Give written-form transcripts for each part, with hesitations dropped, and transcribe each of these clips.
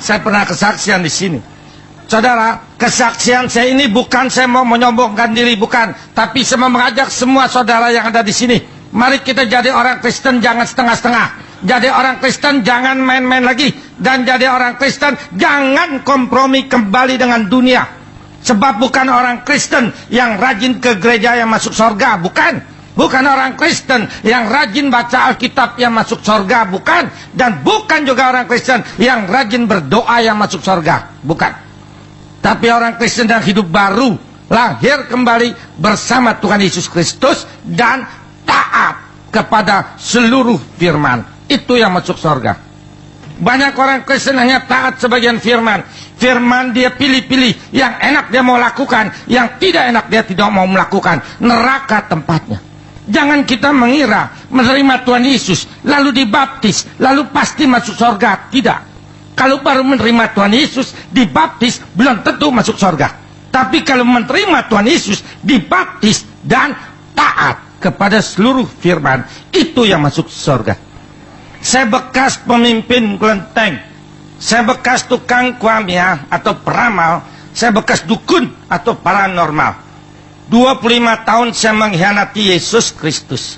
Saya pernah kesaksian di sini. Saudara, kesaksian saya ini bukan saya mau menyombongkan diri, bukan. Tapi saya mau mengajak semua saudara yang ada di sini. Mari kita jadi orang Kristen, jangan setengah-setengah. Jadi orang Kristen jangan main-main lagi. Dan jadi orang Kristen jangan kompromi kembali dengan dunia. Sebab bukan orang Kristen yang rajin ke gereja yang masuk surga, bukan. Bukan orang Kristen yang rajin baca Alkitab yang masuk surga, bukan. Dan bukan juga orang Kristen yang rajin berdoa yang masuk surga, bukan. Tapi orang Kristen yang hidup baru, lahir kembali bersama Tuhan Yesus Kristus dan taat kepada seluruh firman. Itu yang masuk surga. Banyak orang Kristen hanya taat sebagian firman. Firman dia pilih-pilih. Yang enak dia mau lakukan, yang tidak enak dia tidak mau melakukan. Neraka tempatnya. Jangan kita mengira menerima Tuhan Yesus lalu dibaptis lalu pasti masuk surga. Tidak. Kalau baru menerima Tuhan Yesus dibaptis belum tentu masuk surga. Tapi kalau menerima Tuhan Yesus dibaptis dan taat kepada seluruh firman, itu yang masuk surga. Saya bekas pemimpin kelenteng, saya bekas tukang kuamia atau peramal, saya bekas dukun atau paranormal. 25 tahun saya mengkhianati Yesus Kristus.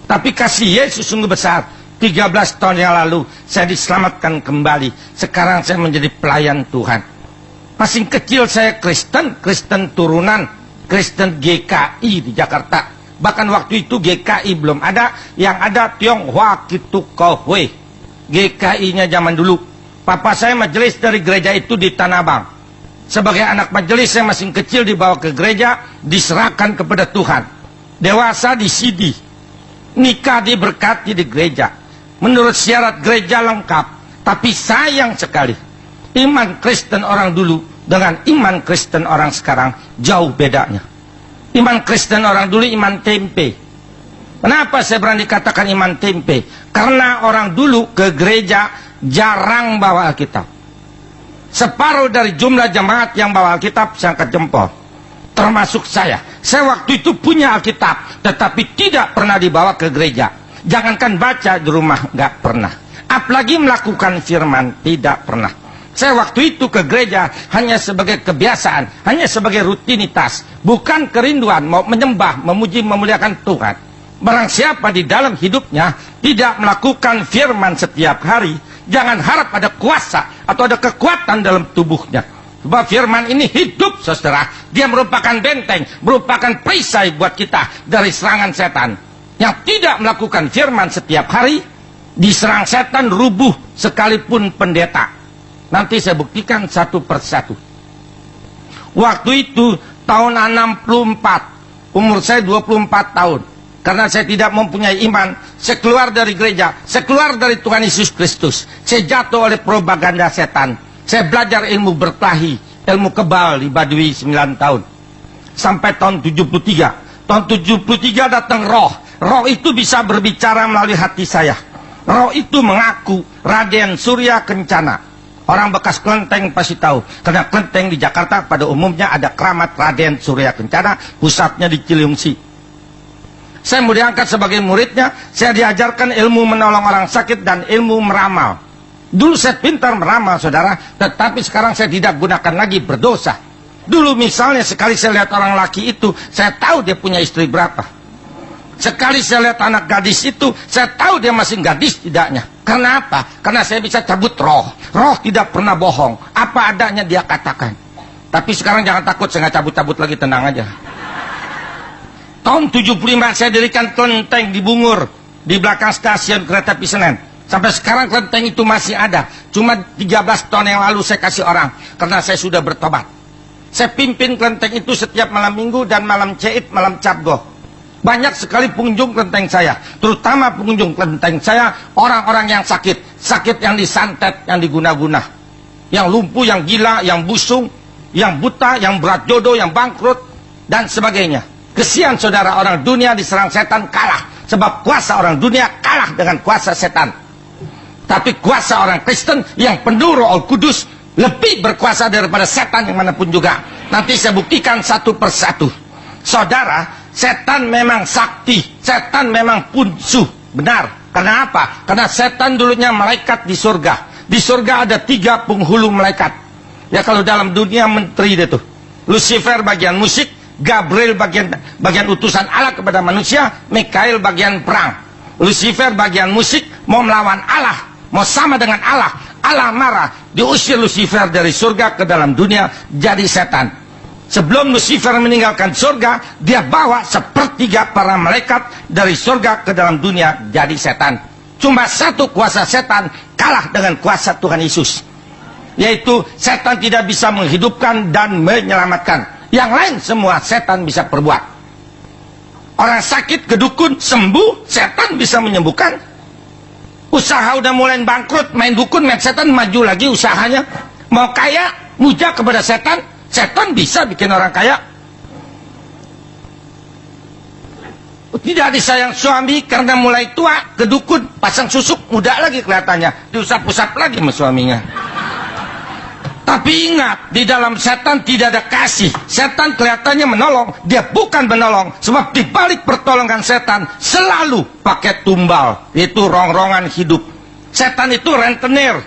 Tapi kasih Yesus sungguh besar. 13 tahun yang lalu saya diselamatkan kembali. Sekarang saya menjadi pelayan Tuhan. Masih kecil saya Kristen, Kristen turunan, Kristen GKI di Jakarta. Bahkan waktu itu GKI belum ada, yang ada Tionghoa Kitu Kohwe. GKI-nya zaman dulu. Papa saya majelis dari gereja itu di Tanah Abang. Sebagai anak majelis saya masih kecil dibawa ke gereja, diserahkan kepada Tuhan. Dewasa di CD, nikah diberkati di gereja. Menurut syarat gereja lengkap. Tapi sayang sekali, iman Kristen orang dulu dengan iman Kristen orang sekarang jauh bedanya. Iman Kristen orang dulu iman tempe. Kenapa saya berani katakan iman tempe? Karena orang dulu ke gereja jarang bawa Alkitab. Separuh dari jumlah jemaat yang bawa Alkitab saya angkat jempol, termasuk saya. Saya waktu itu punya Alkitab, tetapi tidak pernah dibawa ke gereja. Jangankan baca di rumah, nggak pernah. Apalagi melakukan firman, tidak pernah. Saya waktu itu ke gereja hanya sebagai kebiasaan, hanya sebagai rutinitas, bukan kerinduan mau menyembah, memuji, memuliakan Tuhan. Barang siapa di dalam hidupnya tidak melakukan firman setiap hari, jangan harap ada kuasa atau ada kekuatan dalam tubuhnya. Sebab firman ini hidup, saudara. Dia merupakan benteng, merupakan perisai buat kita dari serangan setan. Yang tidak melakukan firman setiap hari, diserang setan rubuh sekalipun pendeta. Nanti saya buktikan satu persatu. Waktu itu tahun 64, umur saya 24 tahun. Karena saya tidak mempunyai iman, saya keluar dari gereja, saya keluar dari Tuhan Yesus Kristus. Saya jatuh oleh propaganda setan. Saya belajar ilmu berkelahi, ilmu kebal di Baduy 9 tahun. Sampai tahun 73. Tahun 73 datang roh. Roh itu bisa berbicara melalui hati saya. Roh itu mengaku Raden Surya Kencana. Orang bekas kelenteng pasti tahu. Karena kelenteng di Jakarta pada umumnya ada keramat Raden Surya Kencana, pusatnya di Ciliungsi. Saya mau diangkat sebagai muridnya, saya diajarkan ilmu menolong orang sakit dan ilmu meramal. Dulu saya pintar meramal, saudara, tetapi sekarang saya tidak gunakan lagi, berdosa. Dulu misalnya sekali saya lihat orang laki itu, saya tahu dia punya istri berapa. Sekali saya lihat anak gadis itu, saya tahu dia masih gadis tidaknya. Karena apa? Karena saya bisa cabut roh. Roh tidak pernah bohong. Apa adanya dia katakan. Tapi sekarang jangan takut, saya nggak cabut-cabut lagi, tenang aja. Tahun 75 saya dirikan kelenteng di Bungur, di belakang stasiun kereta api Senen. Sampai sekarang kelenteng itu masih ada. Cuma 13 tahun yang lalu saya kasih orang, karena saya sudah bertobat. Saya pimpin kelenteng itu setiap malam minggu dan malam Ceid, malam Cabgoh. Banyak sekali pengunjung kelenteng saya, terutama pengunjung kelenteng saya orang-orang yang sakit. Sakit yang disantet, yang diguna-guna, yang lumpuh, yang gila, yang busung, yang buta, yang berat jodoh, yang bangkrut, dan sebagainya. Kesian saudara, orang dunia diserang setan kalah. Sebab kuasa orang dunia kalah dengan kuasa setan. Tapi kuasa orang Kristen yang penuh Roh Kudus lebih berkuasa daripada setan yang manapun juga. Nanti saya buktikan satu persatu. Saudara, setan memang sakti, setan memang punsuh. Benar. Karena apa? Karena setan dulunya malaikat di surga. Di surga ada 3 penghulu malaikat. Ya kalau dalam dunia menteri dia tuh. Lucifer bagian musik, Gabriel bagian utusan Allah kepada manusia, Mikael bagian perang. Lucifer bagian musik, mau melawan Allah, mau sama dengan Allah. Allah marah, diusir Lucifer dari surga ke dalam dunia jadi setan. Sebelum Lucifer meninggalkan surga, dia bawa 1/3 para malaikat dari surga ke dalam dunia jadi setan. Cuma satu kuasa setan kalah dengan kuasa Tuhan Yesus, yaitu setan tidak bisa menghidupkan dan menyelamatkan. Yang lain semua setan bisa perbuat. Orang sakit ke dukun sembuh, setan bisa menyembuhkan. Usaha udah mulai bangkrut, main dukun, main setan, maju lagi usahanya. Mau kaya, muja kepada setan, setan bisa bikin orang kaya. Tidak disayang suami karena mulai tua, ke dukun, pasang susuk, muda lagi kelihatannya, diusap-usap lagi sama suaminya. Tapi ingat, di dalam setan tidak ada kasih. Setan kelihatannya menolong, dia bukan menolong. Sebab di balik pertolongan setan selalu pakai tumbal, yaitu rongrongan hidup. Setan itu rentenir.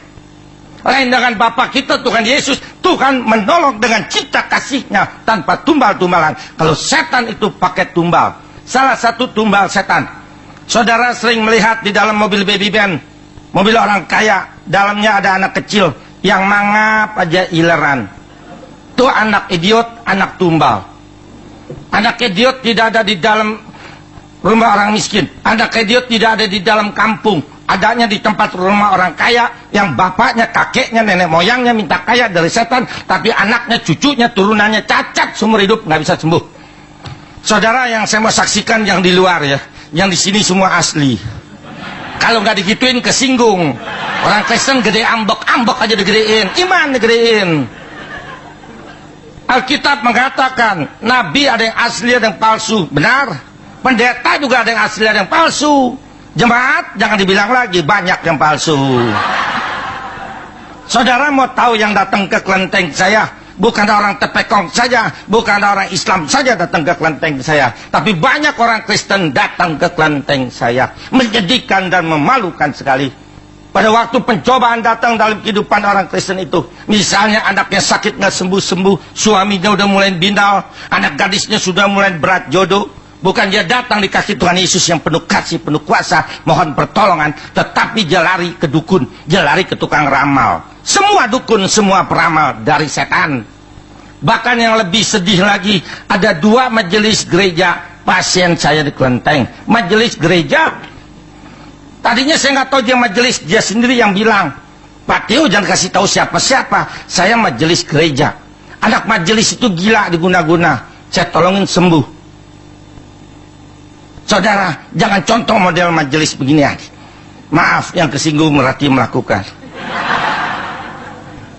Lain dengan Bapa kita Tuhan Yesus, Tuhan menolong dengan cinta kasihnya tanpa tumbal-tumbalan. Kalau setan itu pakai tumbal, salah satu tumbal setan. Saudara sering melihat di dalam mobil baby van, mobil orang kaya, dalamnya ada anak kecil yang mangap aja ileran. Itu anak idiot, anak tumbal. Anak idiot tidak ada di dalam rumah orang miskin. Anak idiot tidak ada di dalam kampung. Adanya di tempat rumah orang kaya yang bapaknya, kakeknya, nenek moyangnya minta kaya dari setan, tapi anaknya, cucunya, turunannya cacat seumur hidup, nggak bisa sembuh. Saudara, yang saya mau saksikan yang di luar ya, yang di sini semua asli. Kalau nggak digituin kesinggung. Orang Kristen gede ambek aja digedein, iman digedein. Alkitab mengatakan nabi ada yang asli ada yang palsu, benar. Pendeta juga ada yang asli ada yang palsu. Jemaat jangan dibilang lagi banyak yang palsu. Saudara mau tahu yang datang ke kelenteng saya? Bukan orang Tepekong saja, bukan orang Islam saja datang ke kelenteng saya, tapi banyak orang Kristen datang ke kelenteng saya. Menyedihkan dan memalukan sekali. Pada waktu pencobaan datang dalam kehidupan orang Kristen itu, misalnya anaknya sakit nggak sembuh-sembuh, suaminya udah mulai bindal, anak gadisnya sudah mulai berat jodoh, bukan dia datang dikasih Tuhan Yesus yang penuh kasih, penuh kuasa, mohon pertolongan, tetapi dia lari ke dukun, dia lari ke tukang ramal. Semua dukun, semua peramal dari setan. Bahkan yang lebih sedih lagi, ada 2 majelis gereja pasien saya di kelenteng. Majelis gereja, tadinya saya nggak tahu dia majelis, dia sendiri yang bilang, Pak Teo jangan kasih tahu siapa-siapa, saya majelis gereja. Anak majelis itu gila diguna-guna, saya tolongin sembuh. Saudara, jangan contoh model majelis begini lagi. Maaf yang kesinggung berarti melakukan.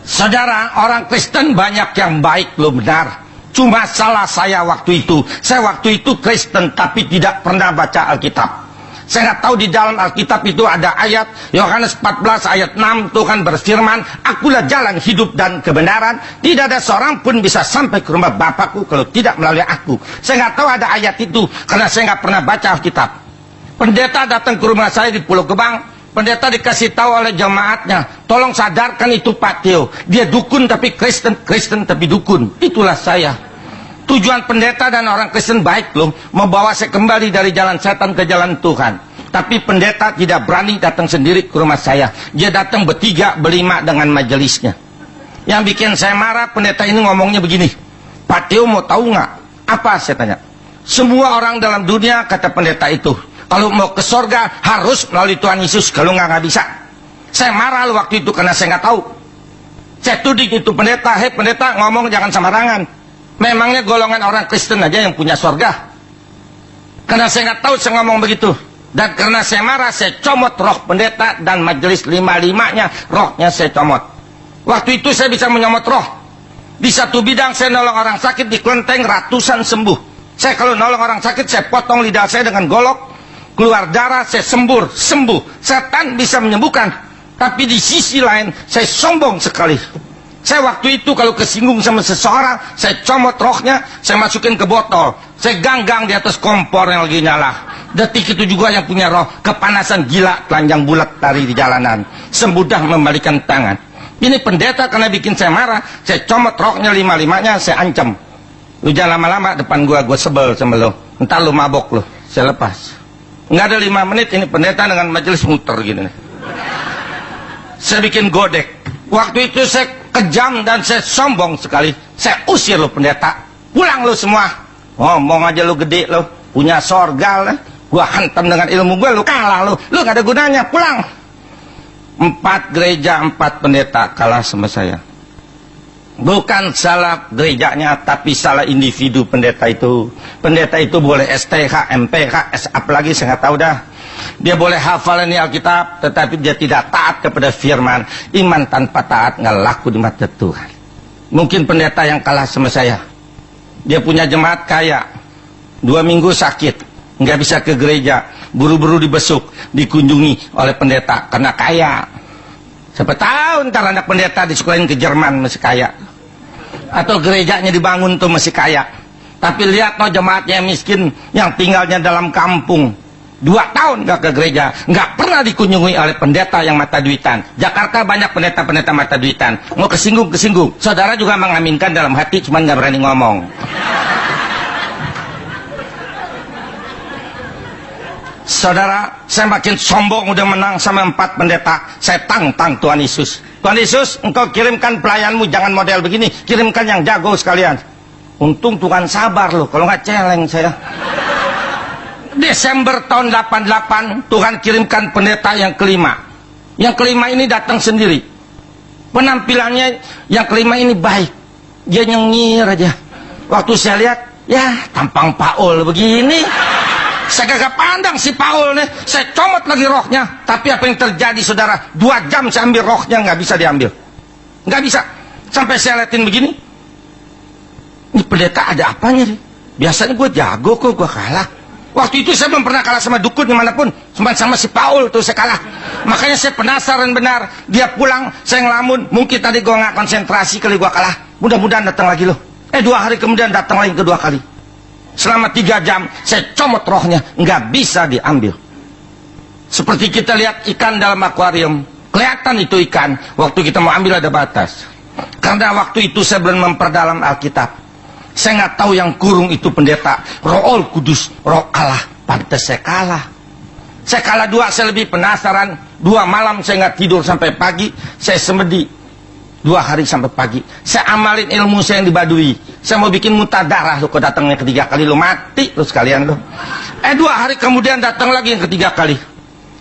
Saudara, orang Kristen banyak yang baik loh, benar. Cuma salah saya waktu itu. Saya waktu itu Kristen tapi tidak pernah baca Alkitab. Saya nggak tahu di dalam Alkitab itu ada ayat Yohanes 14 ayat 6, Tuhan berfirman, akulah jalan hidup dan kebenaran, tidak ada seorang pun bisa sampai ke rumah Bapakku kalau tidak melalui aku. Saya nggak tahu ada ayat itu karena saya nggak pernah baca Alkitab. Pendeta datang ke rumah saya di Pulau Gebang. Pendeta dikasih tahu oleh jemaatnya, tolong sadarkan itu Pak Teo, dia dukun tapi Kristen, Kristen tapi dukun. Itulah saya. Tujuan pendeta dan orang Kristen baik loh, membawa saya kembali dari jalan setan ke jalan Tuhan. Tapi pendeta tidak berani datang sendiri ke rumah saya. Dia datang bertiga, berlima dengan majelisnya. Yang bikin saya marah, pendeta ini ngomongnya begini, Pak Teo mau tahu nggak? Apa saya tanya? Semua orang dalam dunia, kata pendeta itu, kalau mau ke sorga harus melalui Tuhan Yesus, kalau nggak bisa. Saya marah waktu itu karena saya nggak tahu. Saya tuding itu pendeta, hei pendeta ngomong jangan sembarangan. Memangnya golongan orang Kristen aja yang punya sorga? Karena saya nggak tahu saya ngomong begitu. Dan karena saya marah, saya comot roh pendeta dan majelis 5-5-nya, rohnya saya comot. Waktu itu saya bisa menyomot roh. Di satu bidang saya nolong orang sakit di kelenteng ratusan sembuh. Saya kalau nolong orang sakit, saya potong lidah saya dengan golok, keluar darah, saya sembuh. Setan bisa menyembuhkan. Tapi di sisi lain, saya sombong sekali. Saya waktu itu kalau kesinggung sama seseorang, saya comot roknya, saya masukin ke botol, saya ganggang di atas kompor yang lagi nyala. Detik itu juga yang punya roh kepanasan gila, telanjang bulat lari di jalanan, semudah membalikan tangan. Ini pendeta karena bikin saya marah, saya comot roknya lima-limanya, saya ancam. Lu jangan lama-lama depan gua sebel sama lu. Entar lu mabok lu, saya lepas. Nggak ada 5 menit ini pendeta dengan majelis muter gini nih. Saya bikin godek. Waktu itu saya kejam dan saya sombong sekali. Saya usir lo pendeta. Pulang lo semua. Ngomong aja lo gede lo. Punya sorga lah. Gua hantam dengan ilmu gua, lo kalah lo. Lo gak ada gunanya, pulang. 4 gereja, 4 pendeta kalah sama saya. Bukan salah gerejanya, tapi salah individu pendeta itu. Pendeta itu boleh STH, MPH, apalagi saya nggak tahu dah. Dia boleh hafal ini Alkitab, tetapi dia tidak taat kepada firman. Iman tanpa taat nggak laku di mata Tuhan. Mungkin pendeta yang kalah sama saya. Dia punya jemaat kaya, 2 minggu sakit, nggak bisa ke gereja, buru-buru dibesuk, dikunjungi oleh pendeta karena kaya. Siapa tahu ntar anak pendeta disekolahin ke Jerman masih kaya, atau gerejanya dibangun tuh masih kaya. Tapi lihat no jemaatnya miskin yang tinggalnya dalam kampung, 2 tahun gak ke gereja, gak pernah dikunjungi oleh pendeta yang mata duitan. Jakarta banyak pendeta-pendeta mata duitan, mau kesinggung. Saudara juga mengaminkan dalam hati, cuman gak berani ngomong. Saudara, saya makin sombong udah menang sama 4 pendeta. Saya tantang Tuhan Yesus. Tuhan Yesus, engkau kirimkan pelayanmu jangan model begini, kirimkan yang jago sekalian. Untung Tuhan sabar loh, kalau nggak celeng saya. Desember tahun 88 Tuhan kirimkan pendeta yang kelima. Yang kelima ini datang sendiri. Penampilannya yang kelima ini baik. Dia nyengir aja. Waktu saya lihat, ya tampang Paul begini. Saya kagak pandang si Paul nih. Saya comot lagi roknya. Tapi apa yang terjadi saudara, 2 jam saya ambil roknya, nggak bisa diambil. Nggak bisa. Sampai saya liatin begini. Ini pendeta ada apanya nih? Biasanya gue jago kok, gue kalah. Waktu itu saya belum pernah kalah sama dukun dimanapun. Cuma sama si Paul tuh saya kalah. Makanya saya penasaran benar. Dia pulang, saya ngelamun. Mungkin tadi gue nggak konsentrasi kali gue kalah. Mudah-mudahan datang lagi loh. 2 hari kemudian datang lagi kedua kali. Selama 3 jam saya comot rohnya, nggak bisa diambil. Seperti kita lihat ikan dalam akuarium, kelihatan itu ikan. Waktu kita mau ambil ada batas. Karena waktu itu saya belum memperdalam Alkitab. Saya nggak tahu yang kurung itu pendeta, Roh Kudus, Roh Allah. Pantes saya kalah. Saya kalah 2, saya lebih penasaran. 2 malam saya nggak tidur sampai pagi. Saya semedi 2 hari sampai pagi. Saya amalin ilmu saya yang di Baduy. Saya mau bikin muntah darah, lu kok datangnya ketiga kali lu mati lu sekalian lu. 2 hari kemudian datang lagi yang ketiga kali.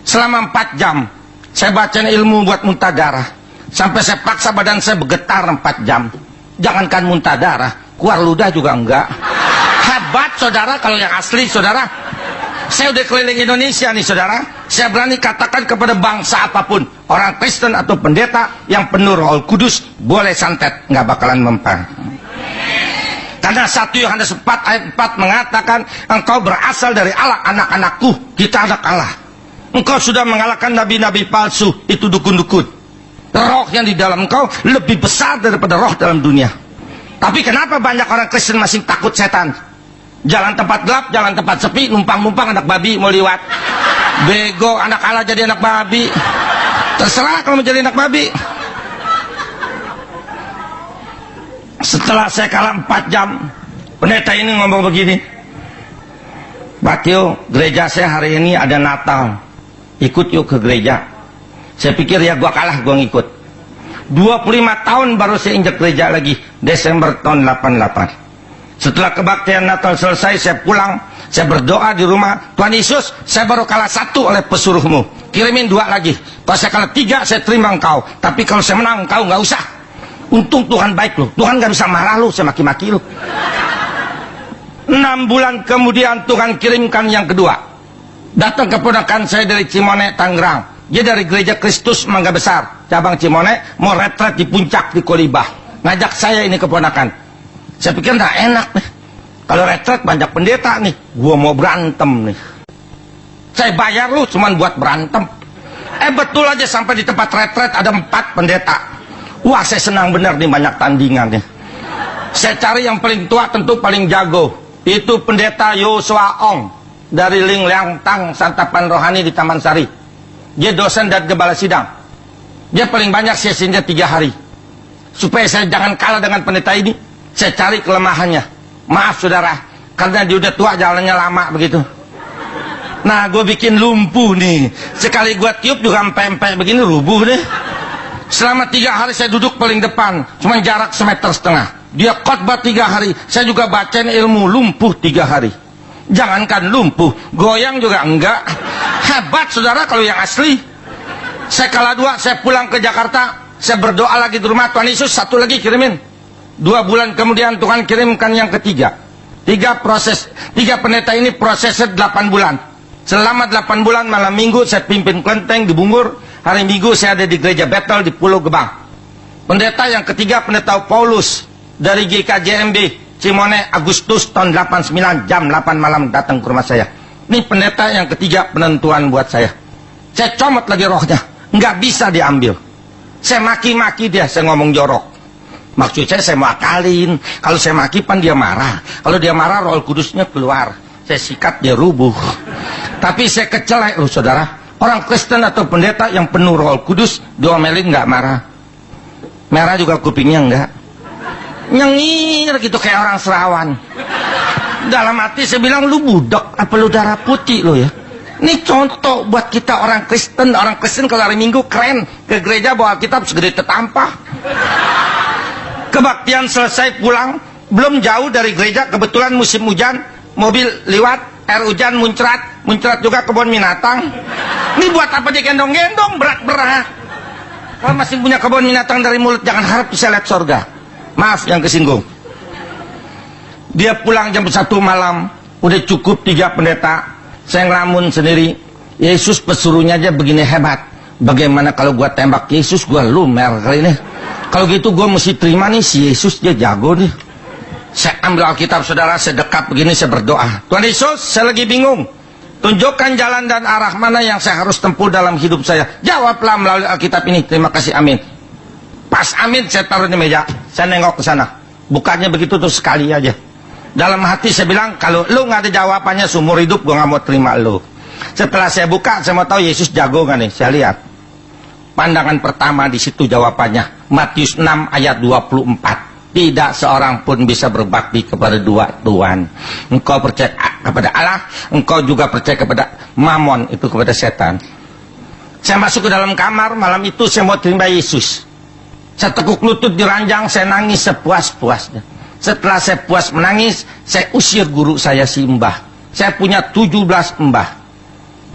Selama 4 jam saya bacain ilmu buat muntah darah. Sampai saya paksa badan saya bergetar 4 jam. Jangankan muntah darah, keluar ludah juga enggak. Hebat saudara kalau yang asli saudara. Saya udah keliling Indonesia nih saudara. Saya berani katakan kepada bangsa apapun, orang Kristen atau pendeta yang penuh Roh Kudus boleh santet, nggak bakalan mempan. Karena 1 Yohanes 4 ayat 4 mengatakan, engkau berasal dari Allah, anak-anakku, kita anak Allah. Engkau sudah mengalahkan nabi-nabi palsu, itu dukun-dukun. Roh yang di dalam engkau lebih besar daripada roh dalam dunia. Tapi kenapa banyak orang Kristen masih takut setan? Jalan tempat gelap, jalan tempat sepi, numpang-numpang anak babi mau liwat. Bego, anak Allah jadi anak babi. Terserah kalau menjadi anak babi. Setelah saya kalah 4 jam, pendeta ini ngomong begini, Pak Tio, gereja saya hari ini ada Natal, ikut yuk ke gereja. Saya pikir ya gua kalah, gua ngikut. 25 tahun baru saya injak gereja lagi, Desember tahun 88. Setelah kebaktian Natal selesai, saya pulang, saya berdoa di rumah, Tuhan Yesus, saya baru kalah 1 oleh pesuruhmu, kirimin 2 lagi. Kalau saya kalah 3, saya terima engkau, tapi kalau saya menang engkau nggak usah. Untung Tuhan baik loh, Tuhan gak bisa marah lu, saya maki-maki lu. 6 bulan kemudian Tuhan kirimkan yang kedua. Datang keponakan saya dari Cimone, Tangerang. Dia dari Gereja Kristus Mangga Besar, cabang Cimone, mau retret di puncak di Kolibah. Ngajak saya ini keponakan. Saya pikir nggak enak nih. Kalau retret banyak pendeta nih, gua mau berantem nih. Saya bayar lu cuman buat berantem. Betul aja sampai di tempat retret ada 4 pendeta. Wah, saya senang benar nih banyak tandingannya. Saya cari yang paling tua, tentu paling jago. Itu pendeta Yosua Ong dari Ling Liang Tang Santapan Rohani di Taman Sari. Dia dosen dan gembala sidang. Dia paling banyak sesinya 3 hari. Supaya saya jangan kalah dengan pendeta ini, saya cari kelemahannya. Maaf saudara, karena dia udah tua, jalannya lama begitu. Nah, gue bikin lumpuh nih. Sekali gue tiup juga empek-empek begini, rubuh deh. Selama 3 hari saya duduk paling depan, cuma jarak 1,5 meter. Dia khotbah 3 hari, saya juga bacain ilmu, lumpuh 3 hari. Jangankan lumpuh, goyang juga enggak. Hebat saudara kalau yang asli. Saya kalah 2, saya pulang ke Jakarta, saya berdoa lagi di rumah, Tuhan Yesus 1 lagi kirimin. 2 bulan kemudian Tuhan kirimkan yang ketiga. 3 pendeta ini prosesnya 8 bulan. Selama 8 bulan malam minggu saya pimpin kelenteng di Bungur. Hari Minggu saya ada di gereja Bethel di Pulau Gebang. Pendeta yang ketiga, pendeta Paulus dari GKJMB Cimone, Agustus tahun 89 jam 8 malam datang ke rumah saya. Ini pendeta yang ketiga penentuan buat saya. Saya comot lagi rohnya, nggak bisa diambil. Saya maki-maki dia, saya ngomong jorok. Maksud saya mau akalin. Kalau saya maki pan dia marah. Kalau dia marah Roh Kudusnya keluar. Saya sikat dia rubuh. Tapi saya kecelek loh saudara. Orang Kristen atau pendeta yang penuh Roh Kudus diomelin nggak marah. Merah juga kupingnya enggak. Nyengir gitu kayak orang Serawan. Dalam hati saya bilang, lu budak apa lu darah putih lo ya. Ini contoh buat kita orang Kristen. Orang Kristen kalau hari Minggu keren, ke gereja bawa kitab segede tetampah. Kebaktian selesai pulang, belum jauh dari gereja, kebetulan musim hujan, mobil lewat, air hujan muncrat juga kebun binatang. Ini buat apa dia gendong-gendong, berat-berat. Kalau masih punya kebun binatang dari mulut, jangan harap bisa lihat surga. Maaf yang kesinggung. Dia pulang jam 1 malam, udah cukup 3 pendeta. Saya ngelamun sendiri. Yesus pesuruhnya aja begini hebat. Bagaimana kalau gua tembak Yesus, gua lumer kali ini. Kalau gitu gua mesti terima nih, si Yesus dia jago nih. Saya ambil Alkitab saudara, saya dekat begini, saya berdoa. Tuhan Yesus, saya lagi bingung. Tunjukkan jalan dan arah mana yang saya harus tempuh dalam hidup saya. Jawablah melalui Alkitab ini. Terima kasih, amin. Pas amin, saya taruh di meja. Saya nengok ke sana. Bukannya begitu tuh sekali aja. Dalam hati saya bilang, kalau lu nggak ada jawabannya seumur hidup, gue nggak mau terima lu. Setelah saya buka, saya mau tahu Yesus jago nggak nih. Saya lihat. Pandangan pertama di situ jawabannya. Matius 6 ayat 24. Tidak seorang pun bisa berbakti kepada 2 Tuhan. Engkau percaya kepada Allah, engkau juga percaya kepada Mamon, itu kepada setan. Saya masuk ke dalam kamar, malam itu saya mau terima Yesus. Saya tekuk lutut di ranjang, saya nangis sepuas-puasnya. Setelah saya puas menangis, saya usir guru saya si Mbah. Saya punya 17 mbah.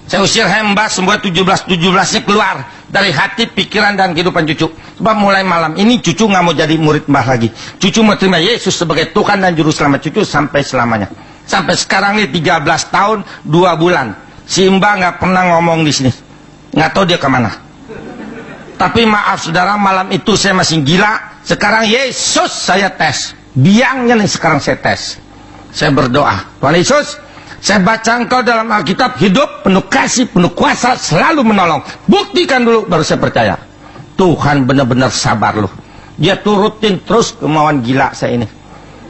Saya usir mbah, semua 17-17-nya keluar dari hati, pikiran, dan kehidupan cucu. Sebab mulai malam ini cucu nggak mau jadi murid mbah lagi. Cucu mau terima Yesus sebagai Tuhan dan Juru Selamat cucu sampai selamanya. Sampai sekarang ini 13 tahun 2 bulan. Si mbah nggak pernah ngomong di sini. Nggak tahu dia kemana. Tapi maaf saudara, malam itu saya masih gila. Sekarang Yesus saya tes. Biangnya nih sekarang saya tes. Saya berdoa, Tuhan Yesus, saya baca engkau dalam Alkitab, hidup, penuh kasih, penuh kuasa, selalu menolong. Buktikan dulu, baru saya percaya. Tuhan benar-benar sabar loh. Dia turutin terus kemauan gila saya ini.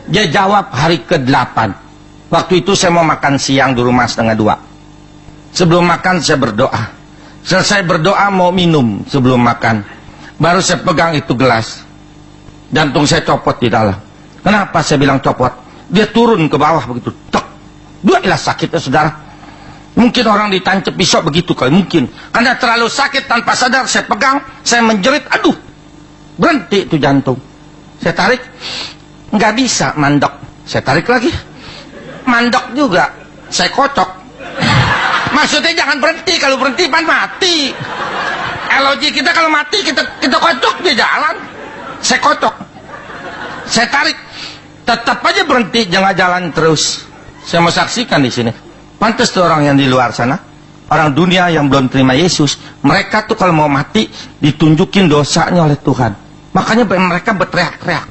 Dia jawab hari ke-8. Waktu itu saya mau makan siang di rumah 1:30. Sebelum makan saya berdoa. Selesai berdoa mau minum sebelum makan. Baru saya pegang itu gelas. Jantung saya copot di dalam. Kenapa saya bilang copot? Dia turun ke bawah begitu. Tek. Duailah sakitnya saudara. Mungkin orang ditancap pisau begitu kali, mungkin. Karena terlalu sakit tanpa sadar saya pegang, saya menjerit, aduh. Berhenti itu jantung. Saya tarik, nggak bisa mandok. Saya tarik lagi. Mandok juga. Saya kocok. Maksudnya jangan berhenti, kalau berhenti pan mati. Logik kita kalau mati kita kocok dia jalan. Saya kocok. Saya tarik. Tetap aja berhenti, jangan jalan terus. Saya mau saksikan di sini. Pantas tuh orang yang di luar sana, orang dunia yang belum terima Yesus, mereka tuh kalau mau mati ditunjukin dosanya oleh Tuhan. Makanya mereka berteriak-teriak.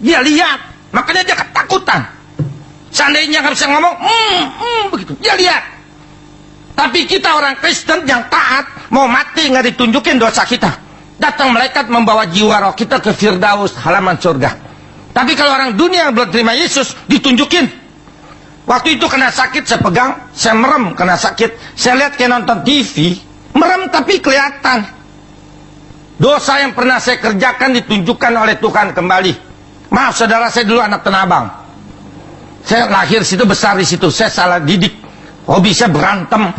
Dia lihat, makanya dia ketakutan. Seandainya nggak bisa ngomong, begitu. Dia lihat. Tapi kita orang Kristen yang taat, mau mati nggak ditunjukin dosa kita. datang malaikat membawa jiwa roh kita ke Firdaus, halaman surga. Tapi kalau orang dunia yang belum terima Yesus, ditunjukin. Waktu itu kena sakit, saya pegang, saya merem kena sakit. Saya lihat kayak nonton TV, merem tapi kelihatan. Dosa yang pernah saya kerjakan ditunjukkan oleh Tuhan kembali. Maaf saudara, saya dulu anak Tanah Abang. Saya lahir situ, besar di situ. Saya salah didik. Hobi saya berantem.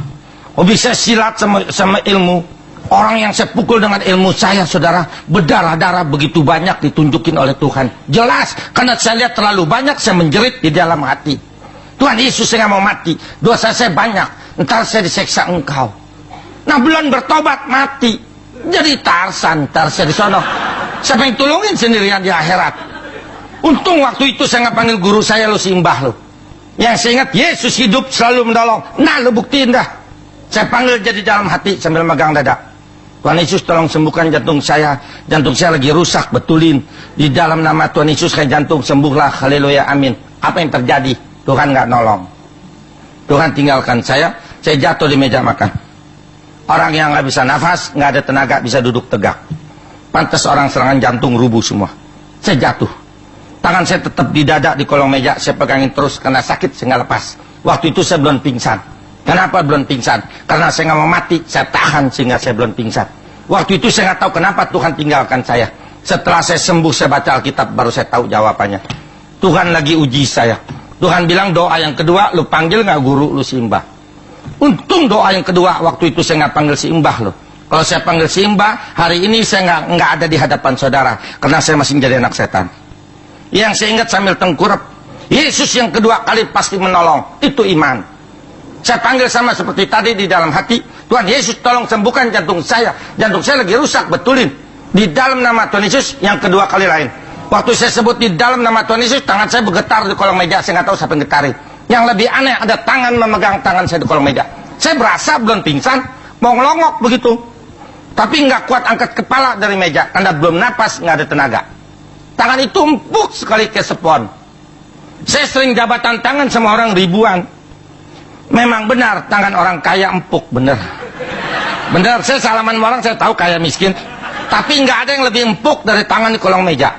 Hobi saya silat sama ilmu. Orang yang saya pukul dengan ilmu saya, saudara, berdarah-darah begitu banyak ditunjukin oleh Tuhan. Jelas, karena saya lihat terlalu banyak, saya menjerit di dalam hati. Tuhan Yesus, saya nggak mau mati. Dosa saya banyak. Ntar saya diseksa Engkau. Nah, belum bertobat mati. Jadi Tarsan, ntar saya di sono. Siapa yang tolongin sendirian di akhirat? Untung waktu itu saya nggak panggil guru saya, lo simbah lo. Yang saya ingat, Yesus hidup selalu menolong. Nah, lo buktiin dah. Saya panggil jadi dalam hati sambil megang dada. Tuhan Yesus tolong sembuhkan jantung saya. Jantung saya lagi rusak, betulin. Di dalam nama Tuhan Yesus kayak jantung sembuhlah. Haleluya, amin. Apa yang terjadi? Tuhan nggak nolong. Tuhan tinggalkan saya jatuh di meja makan. Orang yang nggak bisa nafas, nggak ada tenaga, bisa duduk tegak. Pantas orang serangan jantung rubuh semua. Saya jatuh. Tangan saya tetap di dada di kolong meja, saya pegangin terus karena sakit, saya nggak lepas. Waktu itu saya belum pingsan. Kenapa belum pingsan? Karena saya nggak mau mati, saya tahan sehingga saya belum pingsan. Waktu itu saya nggak tahu kenapa Tuhan tinggalkan saya. Setelah saya sembuh, saya baca Alkitab, baru saya tahu jawabannya. Tuhan lagi uji saya. Tuhan bilang doa yang kedua, lu panggil nggak guru, lu simbah. Untung doa yang kedua, waktu itu saya nggak panggil simbah lo. Kalau saya panggil simbah, hari ini saya nggak ada di hadapan saudara, karena saya masih menjadi anak setan. Yang saya ingat sambil tengkurap, Yesus yang kedua kali pasti menolong. Itu iman. Saya panggil sama seperti tadi di dalam hati, Tuhan Yesus tolong sembuhkan jantung saya. Jantung saya lagi rusak, betulin. Di dalam nama Tuhan Yesus yang kedua kali lain. Waktu saya sebut di dalam nama Tuhan Yesus, tangan saya bergetar di kolong meja. Saya nggak tahu siapa yang getarin. Yang lebih aneh, ada tangan memegang tangan saya di kolong meja. Saya berasa belum pingsan, mau ngelongok begitu. Tapi nggak kuat angkat kepala dari meja, karena belum napas, nggak ada tenaga. Tangan itu empuk sekali ke spons. Saya sering jabatan tangan sama orang ribuan. Memang benar, tangan orang kaya empuk, bener. Bener, saya salaman sama orang, saya tahu kaya miskin. Tapi nggak ada yang lebih empuk dari tangan di kolong meja.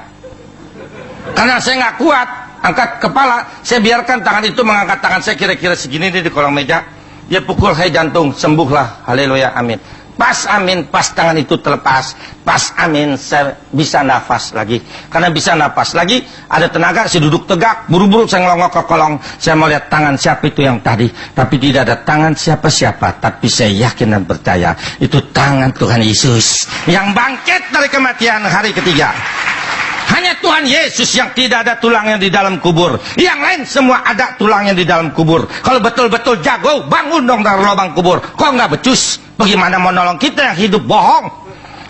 Karena saya nggak kuat angkat kepala, saya biarkan tangan itu mengangkat tangan saya kira-kira segini di kolong meja. Dia pukul, hai jantung, sembuhlah, haleluya, amin. Pas amin, pas tangan itu terlepas. Pas amin, saya bisa nafas lagi. Karena bisa nafas lagi, ada tenaga, saya duduk tegak. Buru-buru saya ngelongok ke kolong. Saya mau lihat tangan siapa itu yang tadi. Tapi tidak ada tangan siapa-siapa. Tapi saya yakin dan percaya, itu tangan Tuhan Yesus yang bangkit dari kematian hari ketiga. Hanya Tuhan Yesus yang tidak ada tulangnya di dalam kubur. Yang lain semua ada tulangnya di dalam kubur. Kalau betul-betul jago, bangun dong dari lubang kubur. Kok nggak becus? Bagaimana mau nolong kita yang hidup bohong?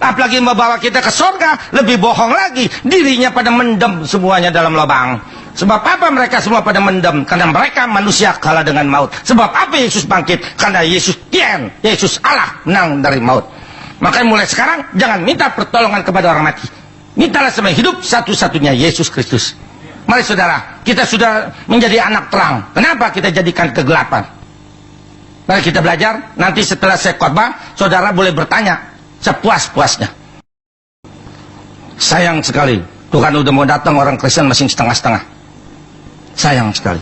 Apalagi membawa kita ke surga, lebih bohong lagi. Dirinya pada mendem semuanya dalam lubang. Sebab apa mereka semua pada mendem? Karena mereka manusia kalah dengan maut. Sebab apa Yesus bangkit? Karena Yesus Tien, Yesus Allah menang dari maut. Makanya mulai sekarang jangan minta pertolongan kepada orang mati. Mintalah sama hidup satu-satunya Yesus Kristus. Mari saudara, kita sudah menjadi anak terang. Kenapa kita jadikan kegelapan? Mari kita belajar. Nanti setelah saya khotbah, saudara boleh bertanya sepuas-puasnya. Sayang sekali, Tuhan udah mau datang, orang Kristen masih setengah-setengah. Sayang sekali.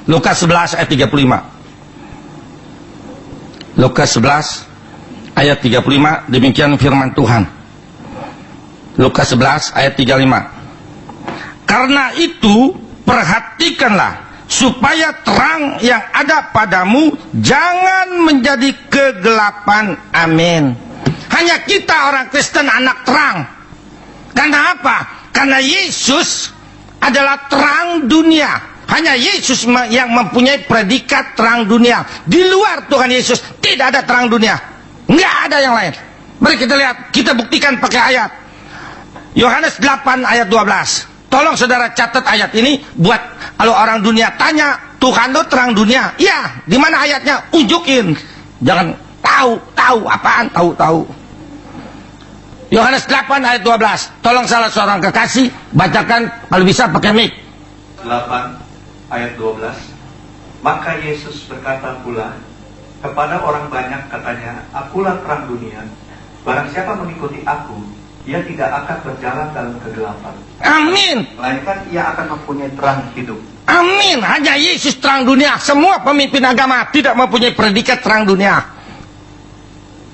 Lukas 11 ayat 35. Lukas 11 ayat 35, demikian firman Tuhan. Lukas 11 ayat 35. Karena itu perhatikanlah supaya terang yang ada padamu jangan menjadi kegelapan. Amin. Hanya kita orang Kristen anak terang. Karena apa? Karena Yesus adalah terang dunia. Hanya Yesus yang mempunyai predikat terang dunia. Di luar Tuhan Yesus tidak ada terang dunia. Nggak ada yang lain. Mari kita lihat, kita buktikan pakai ayat. Yohanes 8 ayat 12. Tolong saudara catat ayat ini buat kalau orang dunia tanya, Tuhan itu terang dunia. Ya, di mana ayatnya? Unjukin. Jangan tahu apaan, tahu. Yohanes 8 ayat 12. Tolong salah seorang kekasih bacakan kalau bisa pakai mic. 8 ayat 12. Maka Yesus berkata pula kepada orang banyak, katanya, akulah terang dunia. Barang siapa mengikuti aku, ia tidak akan berjalan dalam kegelapan. Amin. Melainkan ia akan mempunyai terang hidup. Amin. Hanya Yesus terang dunia. Semua pemimpin agama tidak mempunyai predikat terang dunia.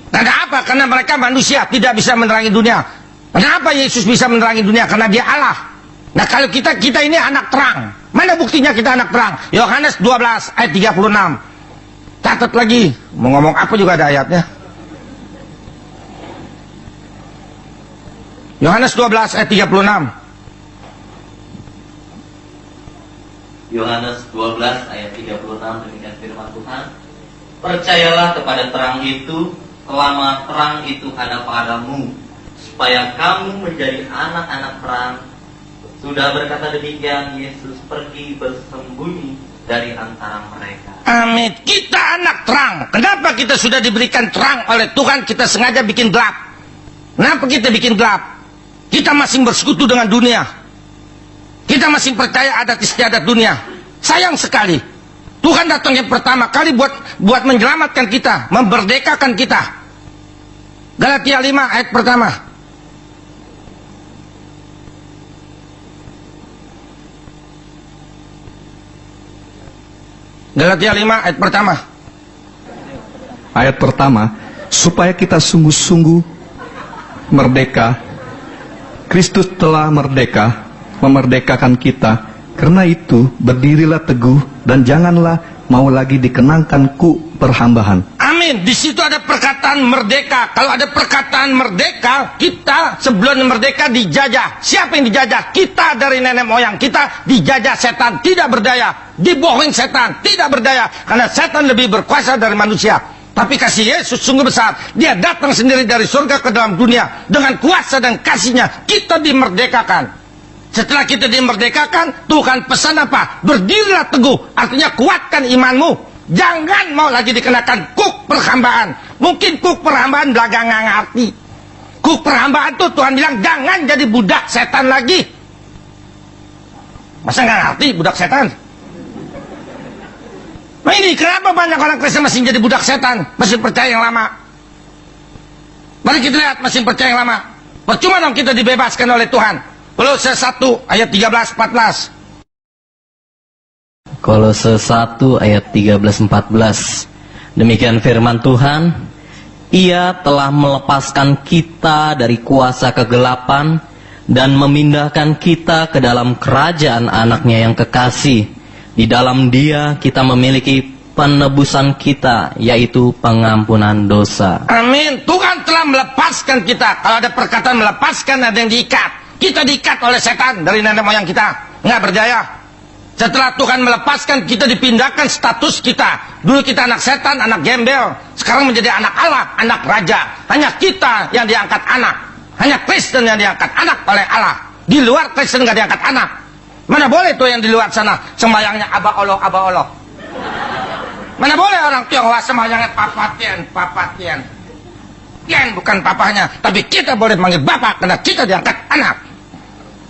Karena apa? Karena mereka manusia, tidak bisa menerangi dunia. Kenapa Yesus bisa menerangi dunia? Karena dia Allah. Nah kalau kita ini anak terang. Mana buktinya kita anak terang? Yohanes 12 ayat 36. Catat lagi. Mau ngomong apa juga ada ayatnya. Yohanes 12 ayat 36. Yohanes 12 ayat 36, demikian firman Tuhan. Percayalah kepada terang itu, selama terang itu ada padamu, supaya kamu menjadi anak-anak terang. Sudah berkata demikian, Yesus pergi bersembunyi dari antara mereka. Amin. Kita anak terang. Kenapa kita sudah diberikan terang oleh Tuhan, kita sengaja bikin gelap? Kenapa kita bikin gelap? Kita masih bersekutu dengan dunia. Kita masih percaya adat istiadat dunia. Sayang sekali. Tuhan datang yang pertama kali buat menyelamatkan kita, memerdekakan kita. Galatia 5 ayat pertama. Galatia 5 ayat pertama. Ayat pertama, supaya kita sungguh-sungguh merdeka. Kristus telah merdeka, memerdekakan kita. Karena itu, berdirilah teguh dan janganlah mau lagi dikenangkan perhambahan. Amin. Di situ ada perkataan merdeka. Kalau ada perkataan merdeka, kita sebelum merdeka dijajah. Siapa yang dijajah? Kita dari nenek moyang kita dijajah setan, tidak berdaya. Dibohongin setan, tidak berdaya. Karena setan lebih berkuasa dari manusia. Tapi kasih Yesus sungguh besar. Dia datang sendiri dari surga ke dalam dunia. Dengan kuasa dan kasihnya kita dimerdekakan. Setelah kita dimerdekakan, Tuhan pesan apa? Berdirilah teguh. Artinya kuatkan imanmu. Jangan mau lagi dikenakan kuk perhambaan. Mungkin kuk perhambaan belagang nggak ngerti. Kuk perhambaan tuh Tuhan bilang jangan jadi budak setan lagi. Masa nggak ngerti budak setan? Nah ini kenapa banyak orang Kristen masih jadi budak setan, masih percaya yang lama. Mari kita lihat masih percaya yang lama. Percuma dong kita dibebaskan oleh Tuhan. Kolose 1 ayat 13-14. Kolose 1 ayat 13-14. Demikian firman Tuhan. Ia telah melepaskan kita dari kuasa kegelapan dan memindahkan kita ke dalam kerajaan anaknya yang kekasih. Di dalam Dia kita memiliki penebusan kita, yaitu pengampunan dosa. Amin. Tuhan telah melepaskan kita. Kalau ada perkataan melepaskan, ada yang diikat. Kita diikat oleh setan dari nenek moyang kita. Nggak berdaya. Setelah Tuhan melepaskan, kita dipindahkan status kita. Dulu kita anak setan, anak gembel. Sekarang menjadi anak Allah, anak raja. Hanya kita yang diangkat anak. Hanya Kristen yang diangkat anak oleh Allah. Di luar Kristen nggak diangkat anak. Mana boleh tuh yang di luar sana sembahyangnya Aba Allah, Aba Allah. Mana boleh orang Tionghoa sembahyangnya Papa Tian. Tian bukan papahnya, tapi kita boleh manggil Bapak karena kita diangkat anak.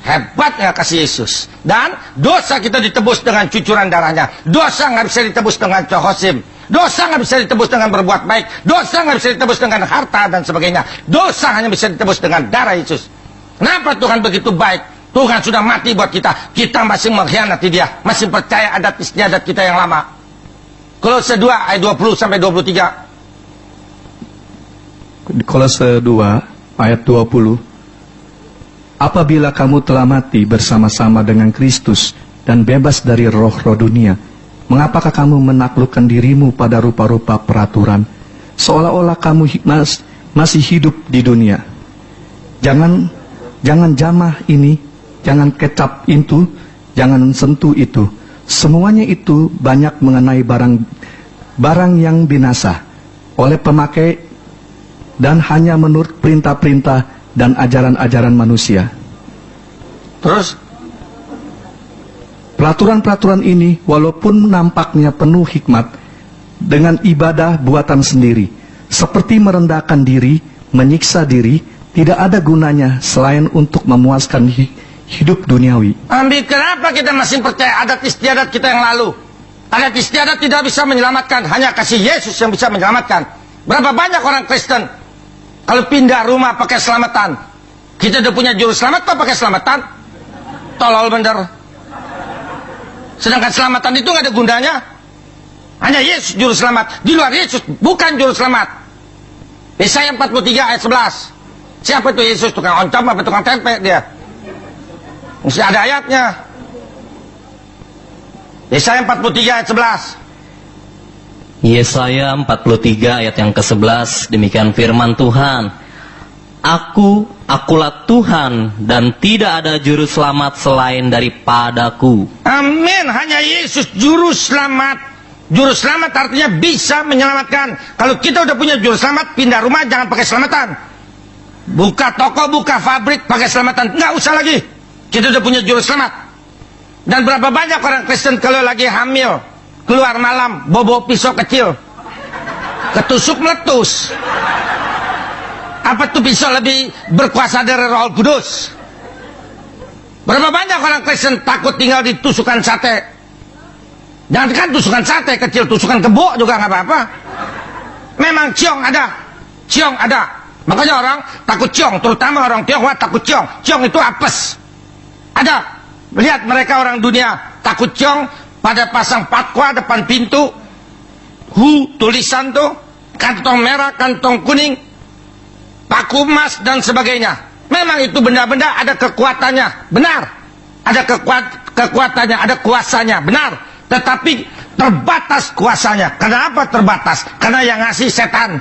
Hebatnya kasih Yesus. Dan dosa kita ditebus dengan cucuran darahnya. Dosa nggak bisa ditebus dengan cohosim. Dosa nggak bisa ditebus dengan berbuat baik. Dosa nggak bisa ditebus dengan harta dan sebagainya. Dosa hanya bisa ditebus dengan darah Yesus. Kenapa Tuhan begitu baik? Tuhan sudah mati buat kita. Kita masih mengkhianati Dia. Masih percaya adat istiadat kita yang lama. Kolose 2 ayat 20 sampai 23. Kolose 2 ayat 20. Apabila kamu telah mati bersama-sama dengan Kristus dan bebas dari roh-roh dunia, mengapakah kamu menaklukkan dirimu pada rupa-rupa peraturan, seolah-olah kamu masih hidup di dunia? Jangan jamah ini, jangan kecap itu, jangan sentuh itu. Semuanya itu banyak mengenai barang yang binasa oleh pemakai dan hanya menurut perintah-perintah dan ajaran-ajaran manusia. Terus peraturan-peraturan ini walaupun nampaknya penuh hikmat, dengan ibadah buatan sendiri, seperti merendahkan diri, menyiksa diri, tidak ada gunanya selain untuk memuaskan hidup duniawi. Ambil, kenapa kita masih percaya adat istiadat kita yang lalu? Adat istiadat tidak bisa menyelamatkan, hanya kasih Yesus yang bisa menyelamatkan. Berapa banyak orang Kristen kalau pindah rumah pakai selamatan, Kita udah punya juru selamat, kok pakai selamatan? Tolol bener. Sedangkan selamatan itu nggak ada gunanya. Hanya Yesus juru selamat. Di luar Yesus bukan juru selamat. Yesaya 43 ayat 11. Siapa itu Yesus? Tukang oncom apa tukang tempe dia? Mesti ada ayatnya. Yesaya 43 ayat 11. Yesaya 43 ayat yang ke-11, demikian firman Tuhan. Akulah Tuhan, dan tidak ada juru selamat selain daripadaku. Amin. Hanya Yesus juru selamat. Juru selamat artinya bisa menyelamatkan. Kalau kita udah punya juru selamat, pindah rumah jangan pakai selamatan. Buka toko, buka pabrik pakai selamatan, nggak usah lagi. Kita udah punya juru selamat. Dan berapa banyak orang Kristen kalau lagi hamil, keluar malam, bobo pisau kecil, ketusuk meletus. Apa tuh pisau lebih berkuasa dari Roh Kudus? Berapa banyak orang Kristen takut tinggal di tusukan sate? Jangan kan tusukan sate kecil, tusukan kebo juga nggak apa-apa. Memang ciong ada, ciong ada. Makanya orang takut ciong, terutama orang Tionghoa takut ciong. Ciong itu apes. Ada. Lihat mereka orang dunia takut ciong, pada pasang patwa depan pintu, tulisan tuh, kantong merah, kantong kuning, paku emas dan sebagainya. Memang itu benda-benda ada kekuatannya, benar. Ada kekuatannya, ada kuasanya, benar. Tetapi terbatas kuasanya. Kenapa terbatas? Karena yang ngasih setan.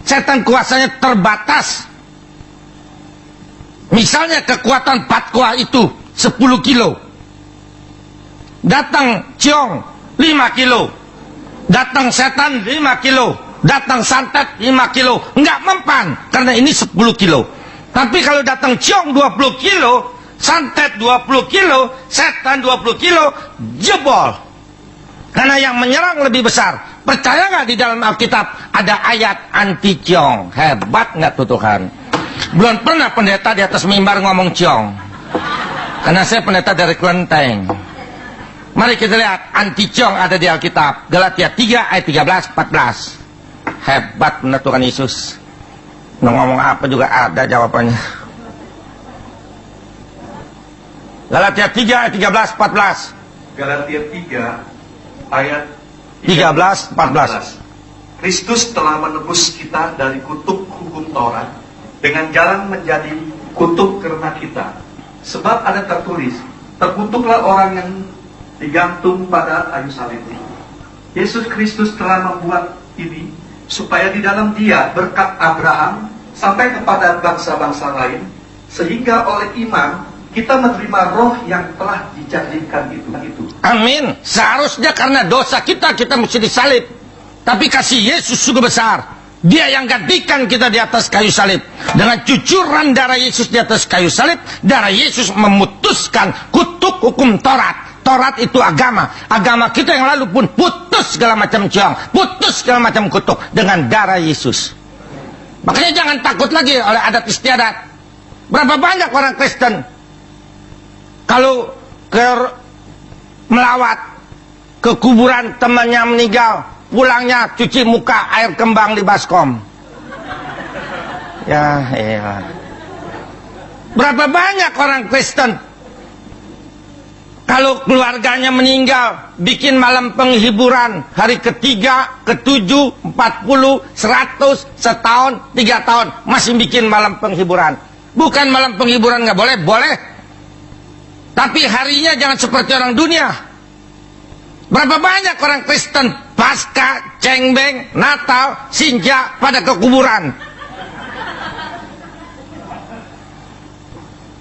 Setan kuasanya terbatas. Misalnya kekuatan patwa itu 10 kilo. Datang ciong 5 kilo. Datang setan 5 kilo. Datang santet 5 kilo. Enggak mempan, karena ini 10 kilo. Tapi kalau datang ciong 20 kilo, santet 20 kilo, setan 20 kilo, jebol. Karena yang menyerang lebih besar. Percaya nggak di dalam Alkitab ada ayat anti ciong? Hebat nggak tuh Tuhan? Belum pernah pendeta di atas mimbar ngomong ciong. Karena saya pendeta dari Kelenteng. Mari kita lihat anti ciong ada di Alkitab. Galatia 3 ayat 13-14. Hebat benar Tuhan Yesus. Mau ngomong apa juga ada jawabannya. Galatia 3 ayat 13-14. Galatia 3 ayat 13-14. Kristus telah menebus kita dari kutuk hukum Taurat dengan jalan menjadi kutuk karena kita. Sebab ada tertulis, terkutuklah orang yang digantung pada kayu salib. Yesus Kristus telah membuat ini supaya di dalam Dia berkat Abraham sampai kepada bangsa-bangsa lain, sehingga oleh iman kita menerima roh yang telah dijanjikan itu. Amin. Seharusnya karena dosa kita mesti disalib. Tapi kasih Yesus sungguh besar. Dia yang gantikan kita di atas kayu salib. Dengan cucuran darah Yesus di atas kayu salib, darah Yesus memutuskan kutuk hukum Taurat. Taurat itu agama. Agama kita yang lalu pun putus segala macam ciong, putus segala macam kutuk dengan darah Yesus. Makanya jangan takut lagi oleh adat istiadat. Berapa banyak orang Kristen kalau melawat ke kuburan temannya meninggal, pulangnya cuci muka air kembang di baskom. Ya elah. Berapa banyak orang Kristen kalau keluarganya meninggal, bikin malam penghiburan hari ketiga, ketujuh, 40, 100, setahun, 3 tahun masih bikin malam penghiburan. Bukan malam penghiburan nggak boleh, boleh. Tapi harinya jangan seperti orang dunia. Berapa banyak orang Kristen pasca, cengbeng, Natal, Sinja pada ke kuburan.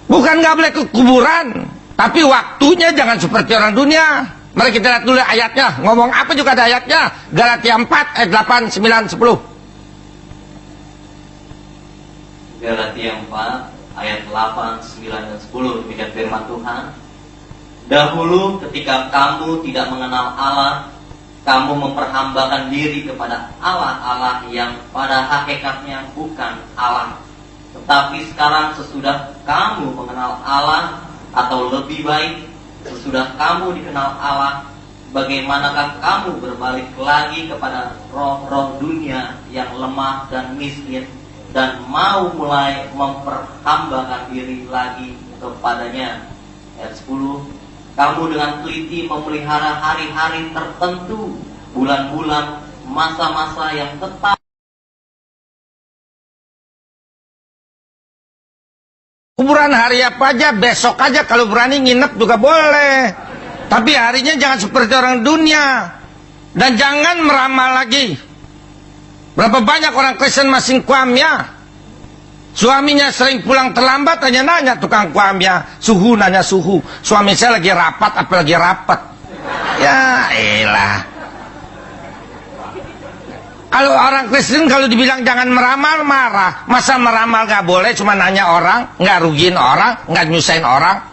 Bukan nggak boleh ke kuburan, tapi waktunya jangan seperti orang dunia. Mari kita lihat dulu ayatnya. Ngomong apa juga ada ayatnya. Galatia 4 ayat 8, 9, 10. Galatia 4 ayat 8, 9, dan 10. Demikian firman Tuhan. Dahulu ketika kamu tidak mengenal Allah, kamu memperhambakan diri kepada Allah-Allah yang pada hakikatnya bukan Allah. Tetapi sekarang sesudah kamu mengenal Allah, atau lebih baik, sesudah kamu dikenal Allah, bagaimanakah kamu berbalik lagi kepada roh-roh dunia yang lemah dan miskin, dan mau mulai memperhambakan diri lagi kepadanya. Ayat 10, kamu dengan teliti memelihara hari-hari tertentu, bulan-bulan, masa-masa yang tetap. Kuburan hari apa aja, besok aja kalau berani nginep juga boleh. Tapi harinya jangan seperti orang dunia. Dan jangan meramal lagi. Berapa banyak orang Kristen masih kuamnya. Suaminya sering pulang terlambat, hanya nanya tukang kuamnya. Suhu, nanya suhu. Suami saya lagi rapat, apalagi rapat. Ya elah. Kalau orang Kristen kalau dibilang jangan meramal, marah. Masa meramal gak boleh, cuma nanya orang, gak rugiin orang, gak nyusahin orang.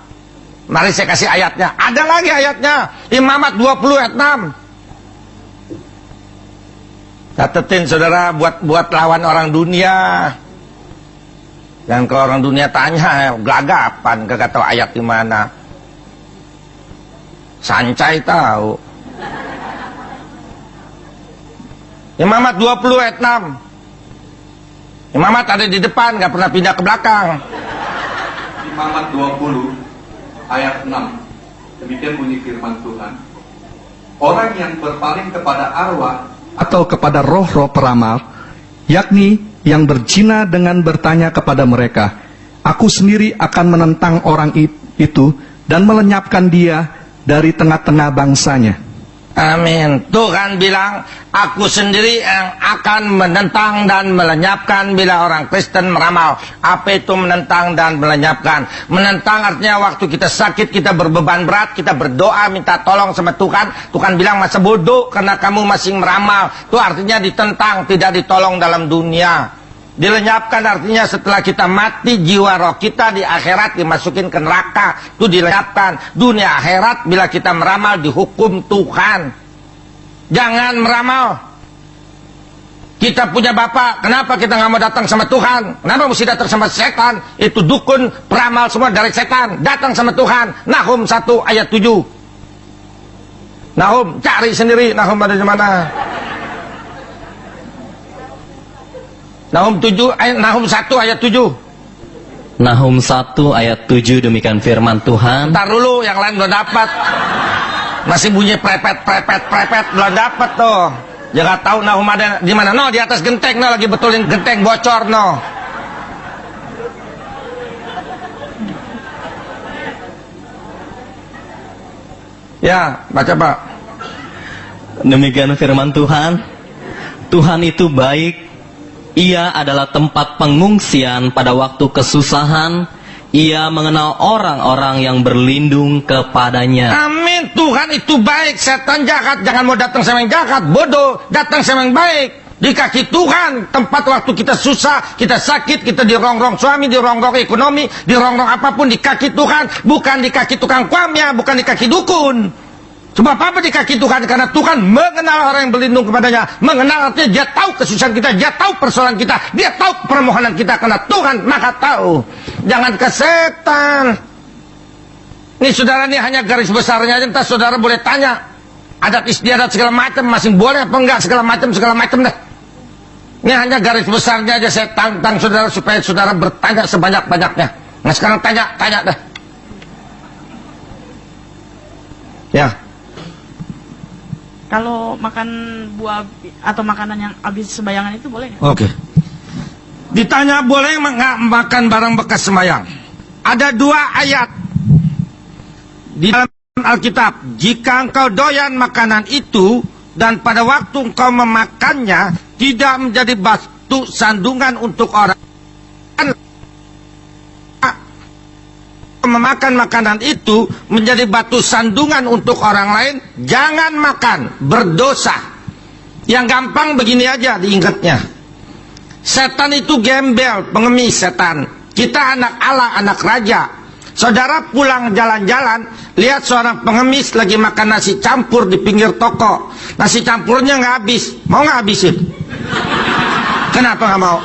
Mari saya kasih ayatnya. Ada lagi ayatnya. Imamat 20 ayat 6. Catetin saudara, buat lawan orang dunia. Dan kalau orang dunia tanya, gelagapan, kagak tahu ayat di mana. Sancai tahu. Imamat 20 ayat 6. Imamat ada di depan, gak pernah pindah ke belakang. Imamat 20 ayat 6. Demikian bunyi firman Tuhan. Orang yang berpaling kepada arwah atau kepada roh-roh peramal, yakni yang berzina dengan bertanya kepada mereka, aku sendiri akan menentang orang itu dan melenyapkan dia dari tengah-tengah bangsanya. Amin. Tuhan bilang, aku sendiri yang akan menentang dan melenyapkan bila orang Kristen meramal. Apa itu menentang dan melenyapkan? Menentang artinya waktu kita sakit, kita berbeban berat, kita berdoa minta tolong sama Tuhan. Tuhan bilang, masa bodoh karena kamu masih meramal. Itu artinya ditentang, tidak ditolong dalam dunia. Dilenyapkan artinya setelah kita mati, jiwa roh kita di akhirat dimasukin ke neraka. Itu dilenyapkan. Dunia akhirat bila kita meramal dihukum Tuhan. Jangan meramal. Kita punya bapak, kenapa kita nggak mau datang sama Tuhan? Kenapa mesti datang sama setan? Itu dukun, peramal semua dari setan. Datang sama Tuhan. Nahum 1 ayat 7. Nahum, cari sendiri Nahum ada di mana. Nahum 1 ayat 7. Nahum 1 ayat 7, demikian firman Tuhan. Ntar dulu, yang lain belum dapat. Masih bunyi prepet, belum dapat tuh. Jangan tahu Nahum ada di mana. No, di atas genteng, no, lagi betulin genteng bocor, no. Ya, baca Pak. Demikian firman Tuhan. Tuhan itu baik. Ia adalah tempat pengungsian pada waktu kesusahan. Ia mengenal orang-orang yang berlindung kepadanya. Amin. Tuhan itu baik. Setan jahat, jangan mau datang sama yang jahat. Bodoh, datang sama yang baik. Di kaki Tuhan, tempat waktu kita susah, kita sakit, kita dirongrong suami, dirongrong ekonomi, dirongrong apapun, di kaki Tuhan. Bukan di kaki tukang kuamnya, bukan di kaki dukun. Sebab apa di kaki Tuhan? Karena Tuhan mengenal orang yang berlindung kepadanya. Mengenal artinya dia tahu kesusahan kita, dia tahu persoalan kita, dia tahu permohonan kita. Karena Tuhan maha tahu. Jangan ke setan. Ini saudara, ini hanya garis besarnya aja. Entah saudara boleh tanya. Adat istiadat segala macam, masih boleh apa enggak, segala macam deh. Ini hanya garis besarnya aja, saya tantang saudara supaya saudara bertanya sebanyak-banyaknya. Nah sekarang tanya deh. Ya. Kalau makan buah atau makanan yang habis sembayangan itu boleh nggak? Oke. Ditanya boleh nggak makan barang bekas sembahyang? Ada 2 ayat di dalam Alkitab. Jika engkau doyan makanan itu dan pada waktu engkau memakannya tidak menjadi batu sandungan untuk orang memakan makanan itu menjadi batu sandungan untuk orang lain, jangan makan, berdosa. Yang gampang begini aja diingatnya. Setan itu gembel, pengemis setan. Kita anak Allah, anak raja. Saudara pulang jalan-jalan, lihat seorang pengemis lagi makan nasi campur di pinggir toko. Nasi campurnya nggak habis, mau nggak habisin? Kenapa nggak mau?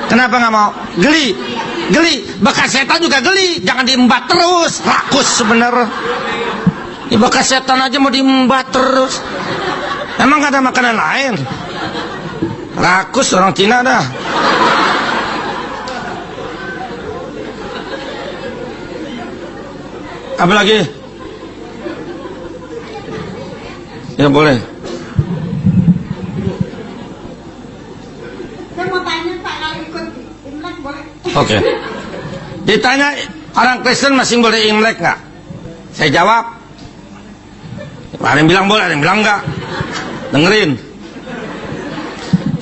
Kenapa nggak mau? Geli, bekas setan juga geli, jangan diembat terus, rakus sebener. Di bekas setan aja mau diembat terus. Emang gak ada makanan lain? Rakus orang Cina dah. Apa lagi? Ya boleh. Saya mau tanya Pak, kalau ikut Imlek boleh? Oke. Ditanya orang Kristen masih boleh Imlek nggak? Saya jawab. Ada yang bilang boleh, ada yang bilang nggak. Dengerin.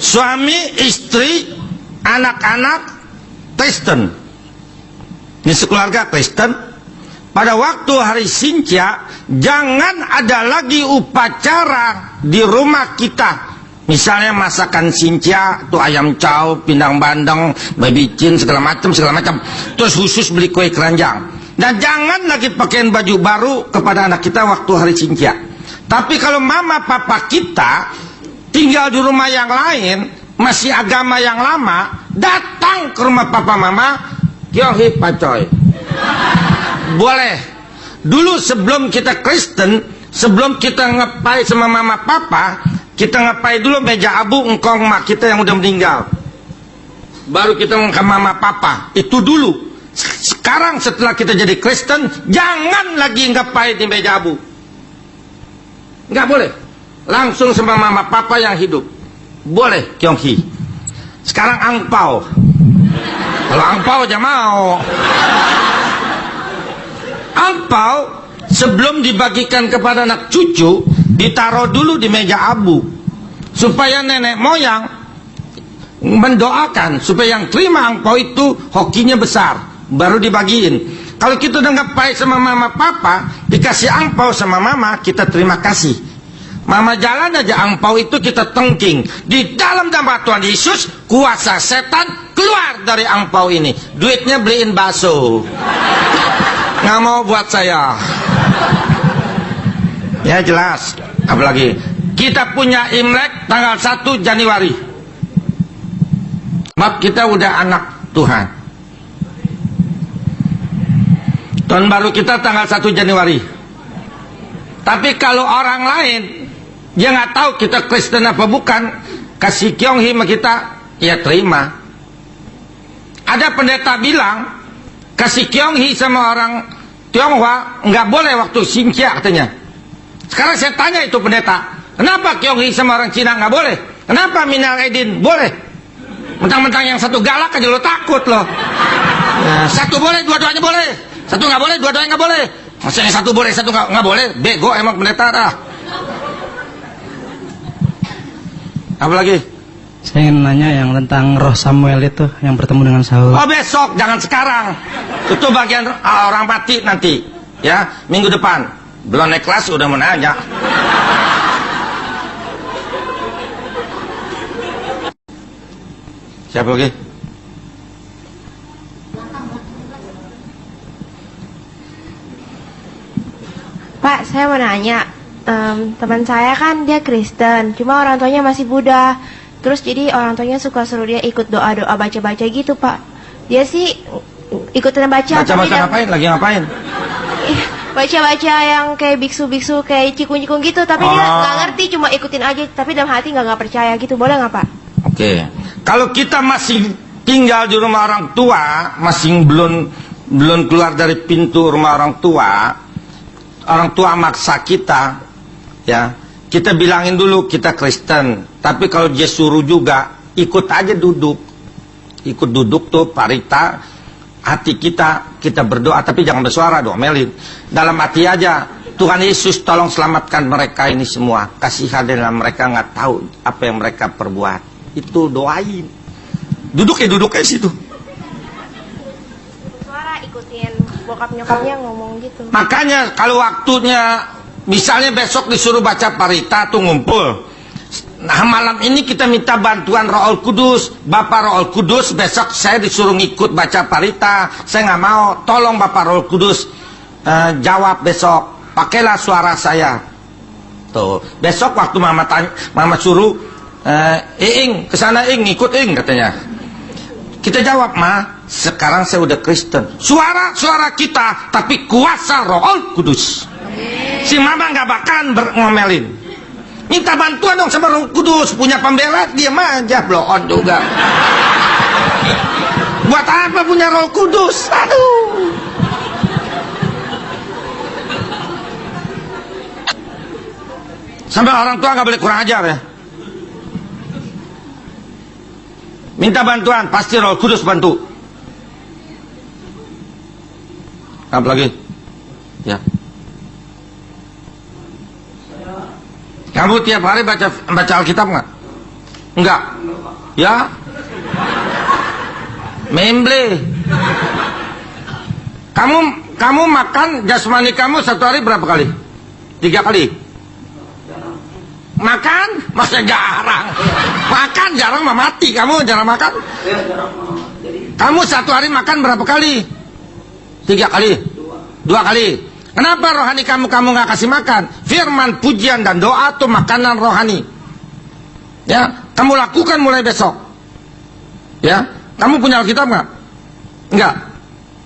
Suami, istri, anak-anak Kristen. Ini sekeluarga Kristen. Pada waktu hari Sinca, jangan ada lagi upacara di rumah kita. Misalnya masakan Sinca, tuh ayam chow, pindang bandeng, baby chin, segala macam. Terus khusus beli kue keranjang. Dan jangan lagi pakaian baju baru kepada anak kita waktu hari Sinca. Tapi kalau mama papa kita tinggal di rumah yang lain, masih agama yang lama, datang ke rumah papa mama, kyohi pacoy. Boleh. Dulu sebelum kita Kristen, sebelum kita ngepai sama mama papa, kita ngepai dulu meja abu engkong mak kita yang udah meninggal. Baru kita ke mama papa. Itu dulu. Sekarang setelah kita jadi Kristen, jangan lagi ngepai di meja abu. Nggak boleh. Langsung sama mama papa yang hidup. Boleh, Kyonghi. Sekarang angpau. Kalau angpau aja mau. Angpau sebelum dibagikan kepada anak cucu, ditaruh dulu di meja abu supaya nenek moyang mendoakan supaya yang terima angpau itu hokinya besar, baru dibagiin. Kalau kita udah ngepai sama mama papa, dikasih angpau sama mama, kita terima kasih. Mama jalan aja angpau itu kita tengking. Di dalam nama Tuhan Yesus, kuasa setan keluar dari angpau ini. Duitnya beliin bakso. Nggak mau buat saya. Ya jelas. Apalagi kita punya Imlek tanggal 1 Januari. Sebab kita udah anak Tuhan. Tahun baru kita tanggal 1 Januari. Tapi kalau orang lain dia nggak tahu kita Kristen apa bukan, kasih Kyonghi sama kita, ya terima. Ada pendeta bilang kasih Kyonghi sama orang Tionghoa nggak boleh waktu Sinca katanya. Sekarang saya tanya itu pendeta, kenapa Kyonghi sama orang Cina nggak boleh? Kenapa Minal Aidin boleh? Mentang-mentang yang satu galak aja lo takut lo. Ya, satu boleh, dua-duanya boleh. Satu nggak boleh, dua-duanya nggak boleh. Maksudnya yang satu boleh, satu nggak boleh. Bego emang pendeta dah. Apa lagi? Saya ingin nanya yang tentang roh Samuel itu yang bertemu dengan Saul. Oh besok, jangan sekarang. Itu bagian orang mati nanti. Ya, minggu depan. Belum naik kelas udah mau nanya. Siapa lagi? Pak, saya mau nanya. Teman saya kan dia Kristen, cuma orang tuanya masih Buddha. Terus jadi orang tuanya suka suruh dia ikut doa-doa baca-baca gitu, Pak. Dia sih ikutin baca. Baca-baca ngapain? Lagi ngapain? Baca-baca yang kayak biksu-biksu, kayak cikung-cikung gitu. Tapi dia nggak ngerti, cuma ikutin aja. Tapi dalam hati nggak percaya gitu. Boleh nggak, Pak? Oke. Kalau kita masih tinggal di rumah orang tua, masih belum keluar dari pintu rumah orang tua maksa kita, ya. Kita bilangin dulu kita Kristen, tapi kalau dia suruh juga ikut aja duduk. Ikut duduk tuh parita, hati kita berdoa tapi jangan bersuara, domelin. Dalam hati aja, Tuhan Yesus tolong selamatkan mereka ini semua. Kasihan dengan mereka nggak tahu apa yang mereka perbuat. Itu doain. Duduk kayak situ. Suara ikutin bokap nyokapnya ngomong gitu. Makanya kalau waktunya misalnya besok disuruh baca parita tuh ngumpul. Nah malam ini kita minta bantuan Roh Kudus. Bapak Roh Kudus besok saya disuruh ngikut baca parita. Saya nggak mau. Tolong Bapak Roh Kudus jawab besok. Pakailah suara saya. Tuh besok waktu mama suruh Ing kesana Ing ikut Ing katanya. Kita jawab, Ma, sekarang saya udah Kristen. Suara kita tapi kuasa Roh Kudus. Si mama nggak bakalan ngomelin. Minta bantuan dong sama Roh Kudus. Punya pembela, diam aja, blow on juga. Buat apa punya Roh Kudus? Aduh. Sampai orang tua nggak boleh kurang ajar ya. Minta bantuan, pasti Roh Kudus bantu. Apa lagi? Ya. Kamu tiap hari baca Alkitab nggak? Enggak. Ya. Memble. Kamu makan jasmani kamu satu hari berapa kali? 3 kali. Makan? Masa jarang. Makan jarang mah mati. Kamu jarang makan? Kamu satu hari makan berapa kali? 3 kali. 2 kali. Kenapa rohani kamu nggak kasih makan? Firman, pujian dan doa itu makanan rohani. Ya, kamu lakukan mulai besok. Ya, kamu punya Alkitab nggak? Enggak.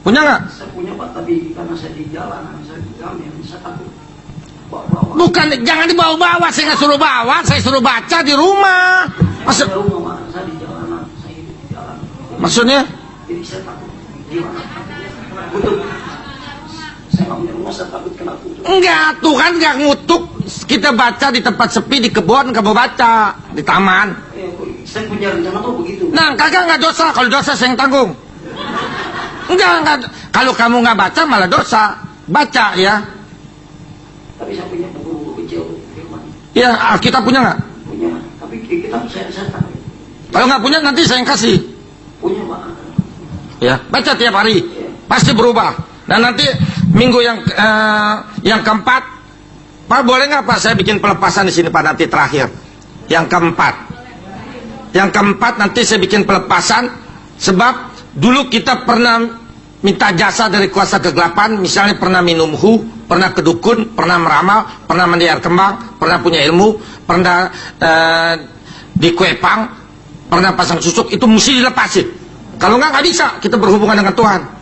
Punya nggak? Saya punya Pak, tapi karena saya di jalan, saya di jalan, saya takut. Bukan, jangan dibawa-bawa. Saya nggak suruh bawa, saya suruh baca di rumah. Saya di jalanan, saya hidup di jalan. Maksudnya? Jadi saya takut. Gimana? Kutuk. Saya nggak punya rumah, saya takut kena kutuk. Enggak, Tuhan nggak ngutuk. Kita baca di tempat sepi, di kebun, kamu baca di taman. Saya punya rencana tuh begitu. Nah, kakak nggak dosa. Kalau dosa saya yang tanggung. Enggak. Kalau kamu nggak baca malah dosa. Baca ya. Tapi saya punya buku-buku kecil firman. Ya, Alkitab punya nggak? Punya, tapi kita saya takut. Kalau nggak punya nanti saya yang kasih. Punya Pak. Ya, baca tiap hari. Pasti berubah. Dan nanti minggu yang keempat, Pak boleh nggak Pak saya bikin pelepasan di sini Pak nanti terakhir. Yang keempat nanti saya bikin pelepasan sebab dulu kita pernah minta jasa dari kuasa kegelapan, misalnya pernah minum pernah kedukun, pernah meramal, pernah mendiar kembang, pernah punya ilmu, pernah dikuepang, pernah pasang susuk, itu mesti dilepasin. Kalau nggak bisa kita berhubungan dengan Tuhan.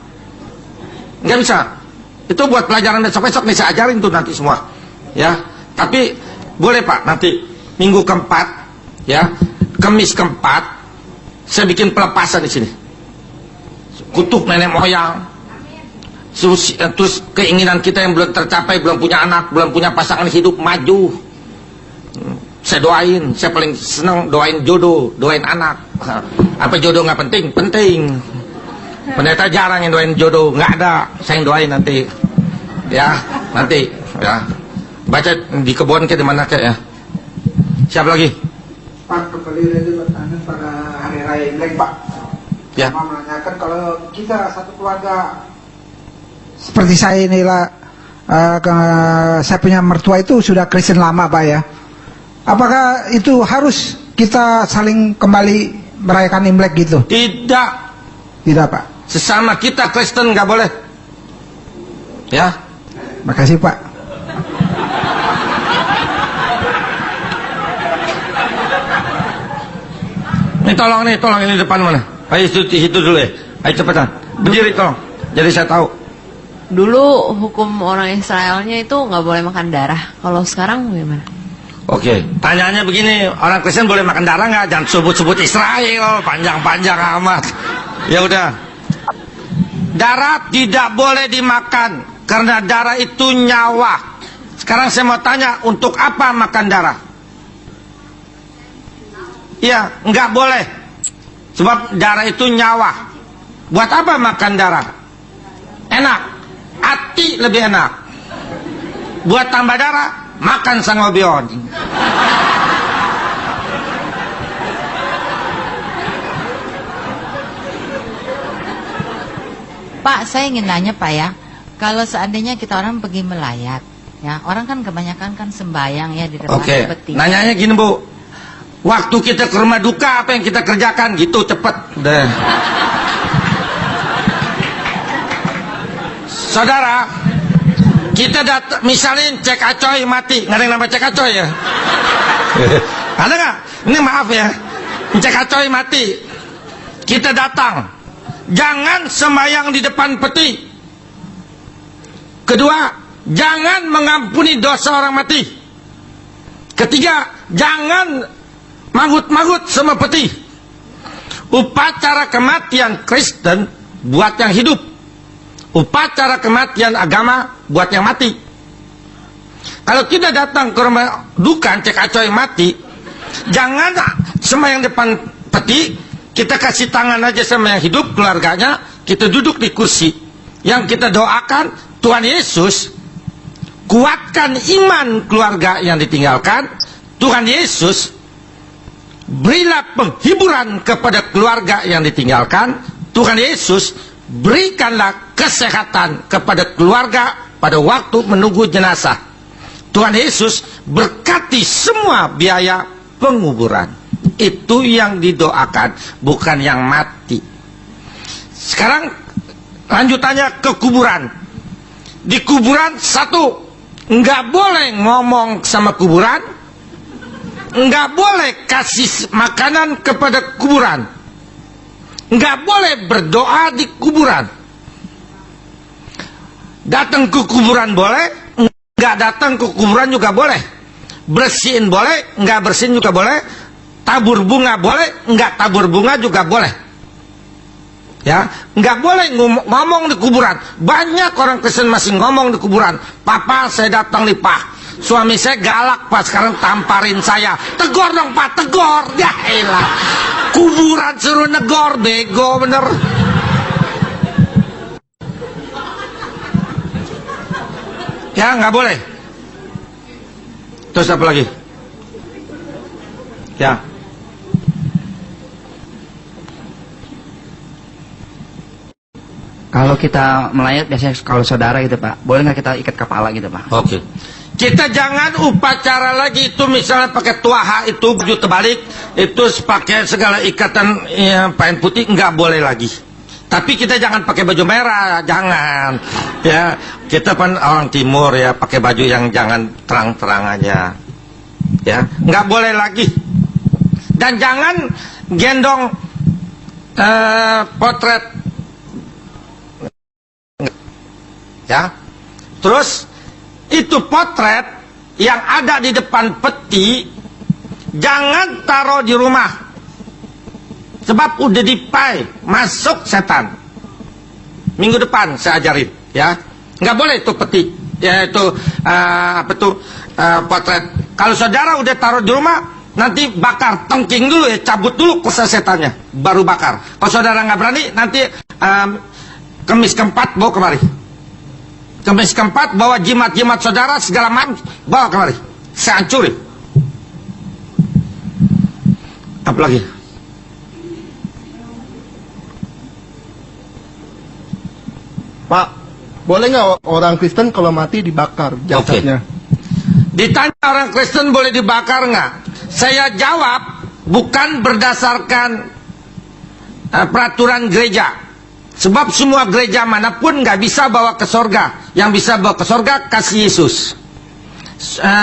Nggak bisa. Itu buat pelajaran besok-besok nih saya ajarin tuh nanti semua. Ya, tapi boleh Pak nanti minggu keempat, ya, Kamis keempat, saya bikin pelepasan di sini. Kutuk nenek moyang. Terus keinginan kita yang belum tercapai, belum punya anak, belum punya pasangan hidup, maju. Saya doain, saya paling senang doain jodoh, doain anak. Apa jodoh nggak penting? Penting. Pendeta jarang yang doain jodoh, nggak ada. Saya yang doain nanti. Ya, nanti. Ya. Baca di kebun ke di mana ke ya. Siapa lagi? Pak, kembali lagi bertanya pada hari raya Imlek Pak. Ya. Mau menanyakan kalau kita satu keluarga seperti saya inilah, saya punya mertua itu sudah Kristen lama Pak ya. Apakah itu harus kita saling kembali merayakan Imlek gitu? Tidak. Tidak Pak. Sesama kita Kristen nggak boleh. Ya. Makasih Pak. Tolong ini depan mana? Ayo situ dulu ya. Ayo cepetan. Berdiri tolong. Jadi saya tahu. Dulu hukum orang Israelnya itu nggak boleh makan darah. Kalau sekarang gimana? Oke, tanyaannya begini, orang Kristen boleh makan darah nggak? Jangan sebut-sebut Israel, panjang-panjang amat. Ya udah. Darah tidak boleh dimakan karena darah itu nyawa. Sekarang saya mau tanya, untuk apa makan darah? Iya, nggak boleh. Sebab darah itu nyawa. Buat apa makan darah? Enak. Hati lebih enak. Buat tambah darah, makan sangobion. Pak, saya ingin nanya Pak ya, kalau seandainya kita orang pergi melayat, ya orang kan kebanyakan kan sembayang ya di depan peti. Nanyanya gini Bu, waktu kita ke rumah duka apa yang kita kerjakan gitu cepet deh. Saudara, kita misalnya Cek Acoy mati, nggak ada yang nama Cek Acoy ya? Ada nggak? Ini maaf ya, Cek Acoy mati, kita datang, jangan sembahyang di depan peti. Kedua, jangan mengampuni dosa orang mati. Ketiga, Jangan manggut-manggut sama peti. Upacara kematian Kristen buat yang hidup. Upacara kematian agama buat yang mati. Kalau kita datang ke rumah duka cek acoy mati, jangan sembahyang depan peti, kita kasih tangan aja sama yang hidup, keluarganya, kita duduk di kursi. Yang kita doakan, Tuhan Yesus, kuatkan iman keluarga yang ditinggalkan. Tuhan Yesus, berilah penghiburan kepada keluarga yang ditinggalkan. Tuhan Yesus, berikanlah kesehatan kepada keluarga pada waktu menunggu jenazah. Tuhan Yesus, berkati semua biaya penguburan. Itu yang didoakan, bukan yang mati. Sekarang lanjutannya ke kuburan. Di kuburan, satu, nggak boleh ngomong sama kuburan, nggak boleh kasih makanan kepada kuburan, nggak boleh berdoa di kuburan. Datang ke kuburan boleh, nggak datang ke kuburan juga boleh. Bersihin boleh, nggak bersihin juga boleh. Tabur bunga boleh, nggak tabur bunga juga boleh. Ya, nggak boleh ngomong di kuburan. Banyak orang Kristen masih ngomong di kuburan. Papa, saya datang nih Pak, suami saya galak Pak, sekarang tamparin saya. Tegur dong Pak, tegur. Ya elah, kuburan suruh negor, bego bener. Ya nggak boleh. Terus apa lagi? Ya. Kalau kita melayat biasanya kalau saudara gitu Pak, boleh nggak kita ikat kepala gitu Pak? Oke. Kita jangan upacara lagi itu misalnya pakai tuaha itu baju terbalik, itu pakai segala ikatan kain putih, nggak boleh lagi. Tapi kita jangan pakai baju merah, jangan. Ya, kita kan orang timur ya, pakai baju yang jangan terang-terang aja. Ya, nggak boleh lagi. Dan jangan gendong potret. Ya, terus itu potret yang ada di depan peti jangan taruh di rumah, sebab udah dipai masuk setan. Minggu depan saya ajarin, ya, nggak boleh itu peti, ya itu potret. Kalau saudara udah taruh di rumah, nanti bakar, tengking dulu ya, cabut dulu kuasa setannya, baru bakar. Kalau saudara nggak berani, nanti Kemis keempat bawa kemari. Kemis keempat bawa jimat-jimat saudara segala macam bawa kemari, saya hancurin. Apa lagi? Pak, boleh nggak orang Kristen kalau mati dibakar jasadnya? Ditanya orang Kristen boleh dibakar nggak? Saya jawab bukan berdasarkan peraturan gereja. Sebab semua gereja manapun nggak bisa bawa ke sorga. Yang bisa bawa ke sorga kasih Yesus.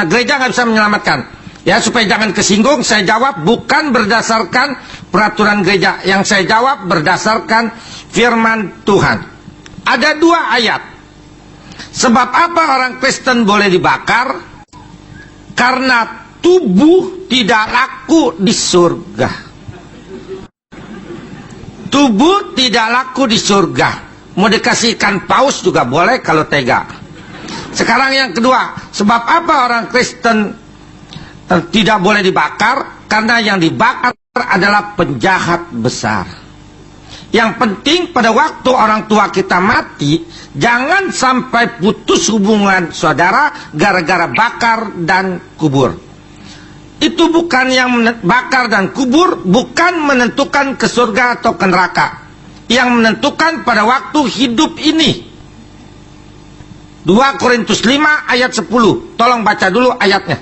Gereja nggak bisa menyelamatkan. Ya, supaya jangan kesinggung, saya jawab bukan berdasarkan peraturan gereja. Yang saya jawab berdasarkan firman Tuhan. Ada 2 ayat. Sebab apa orang Kristen boleh dibakar? Karena tubuh tidak laku di surga. Tubuh tidak laku di surga. Mau dikasih ikan paus juga boleh kalau tega. Sekarang yang kedua, sebab apa orang Kristen tidak boleh dibakar? Karena yang dibakar adalah penjahat besar. Yang penting pada waktu orang tua kita mati, jangan sampai putus hubungan saudara gara-gara bakar dan kubur. Itu bukan yang bakar dan kubur, bukan menentukan ke surga atau ke neraka. Yang menentukan pada waktu hidup ini. 2 Korintus 5 ayat 10. Tolong baca dulu ayatnya.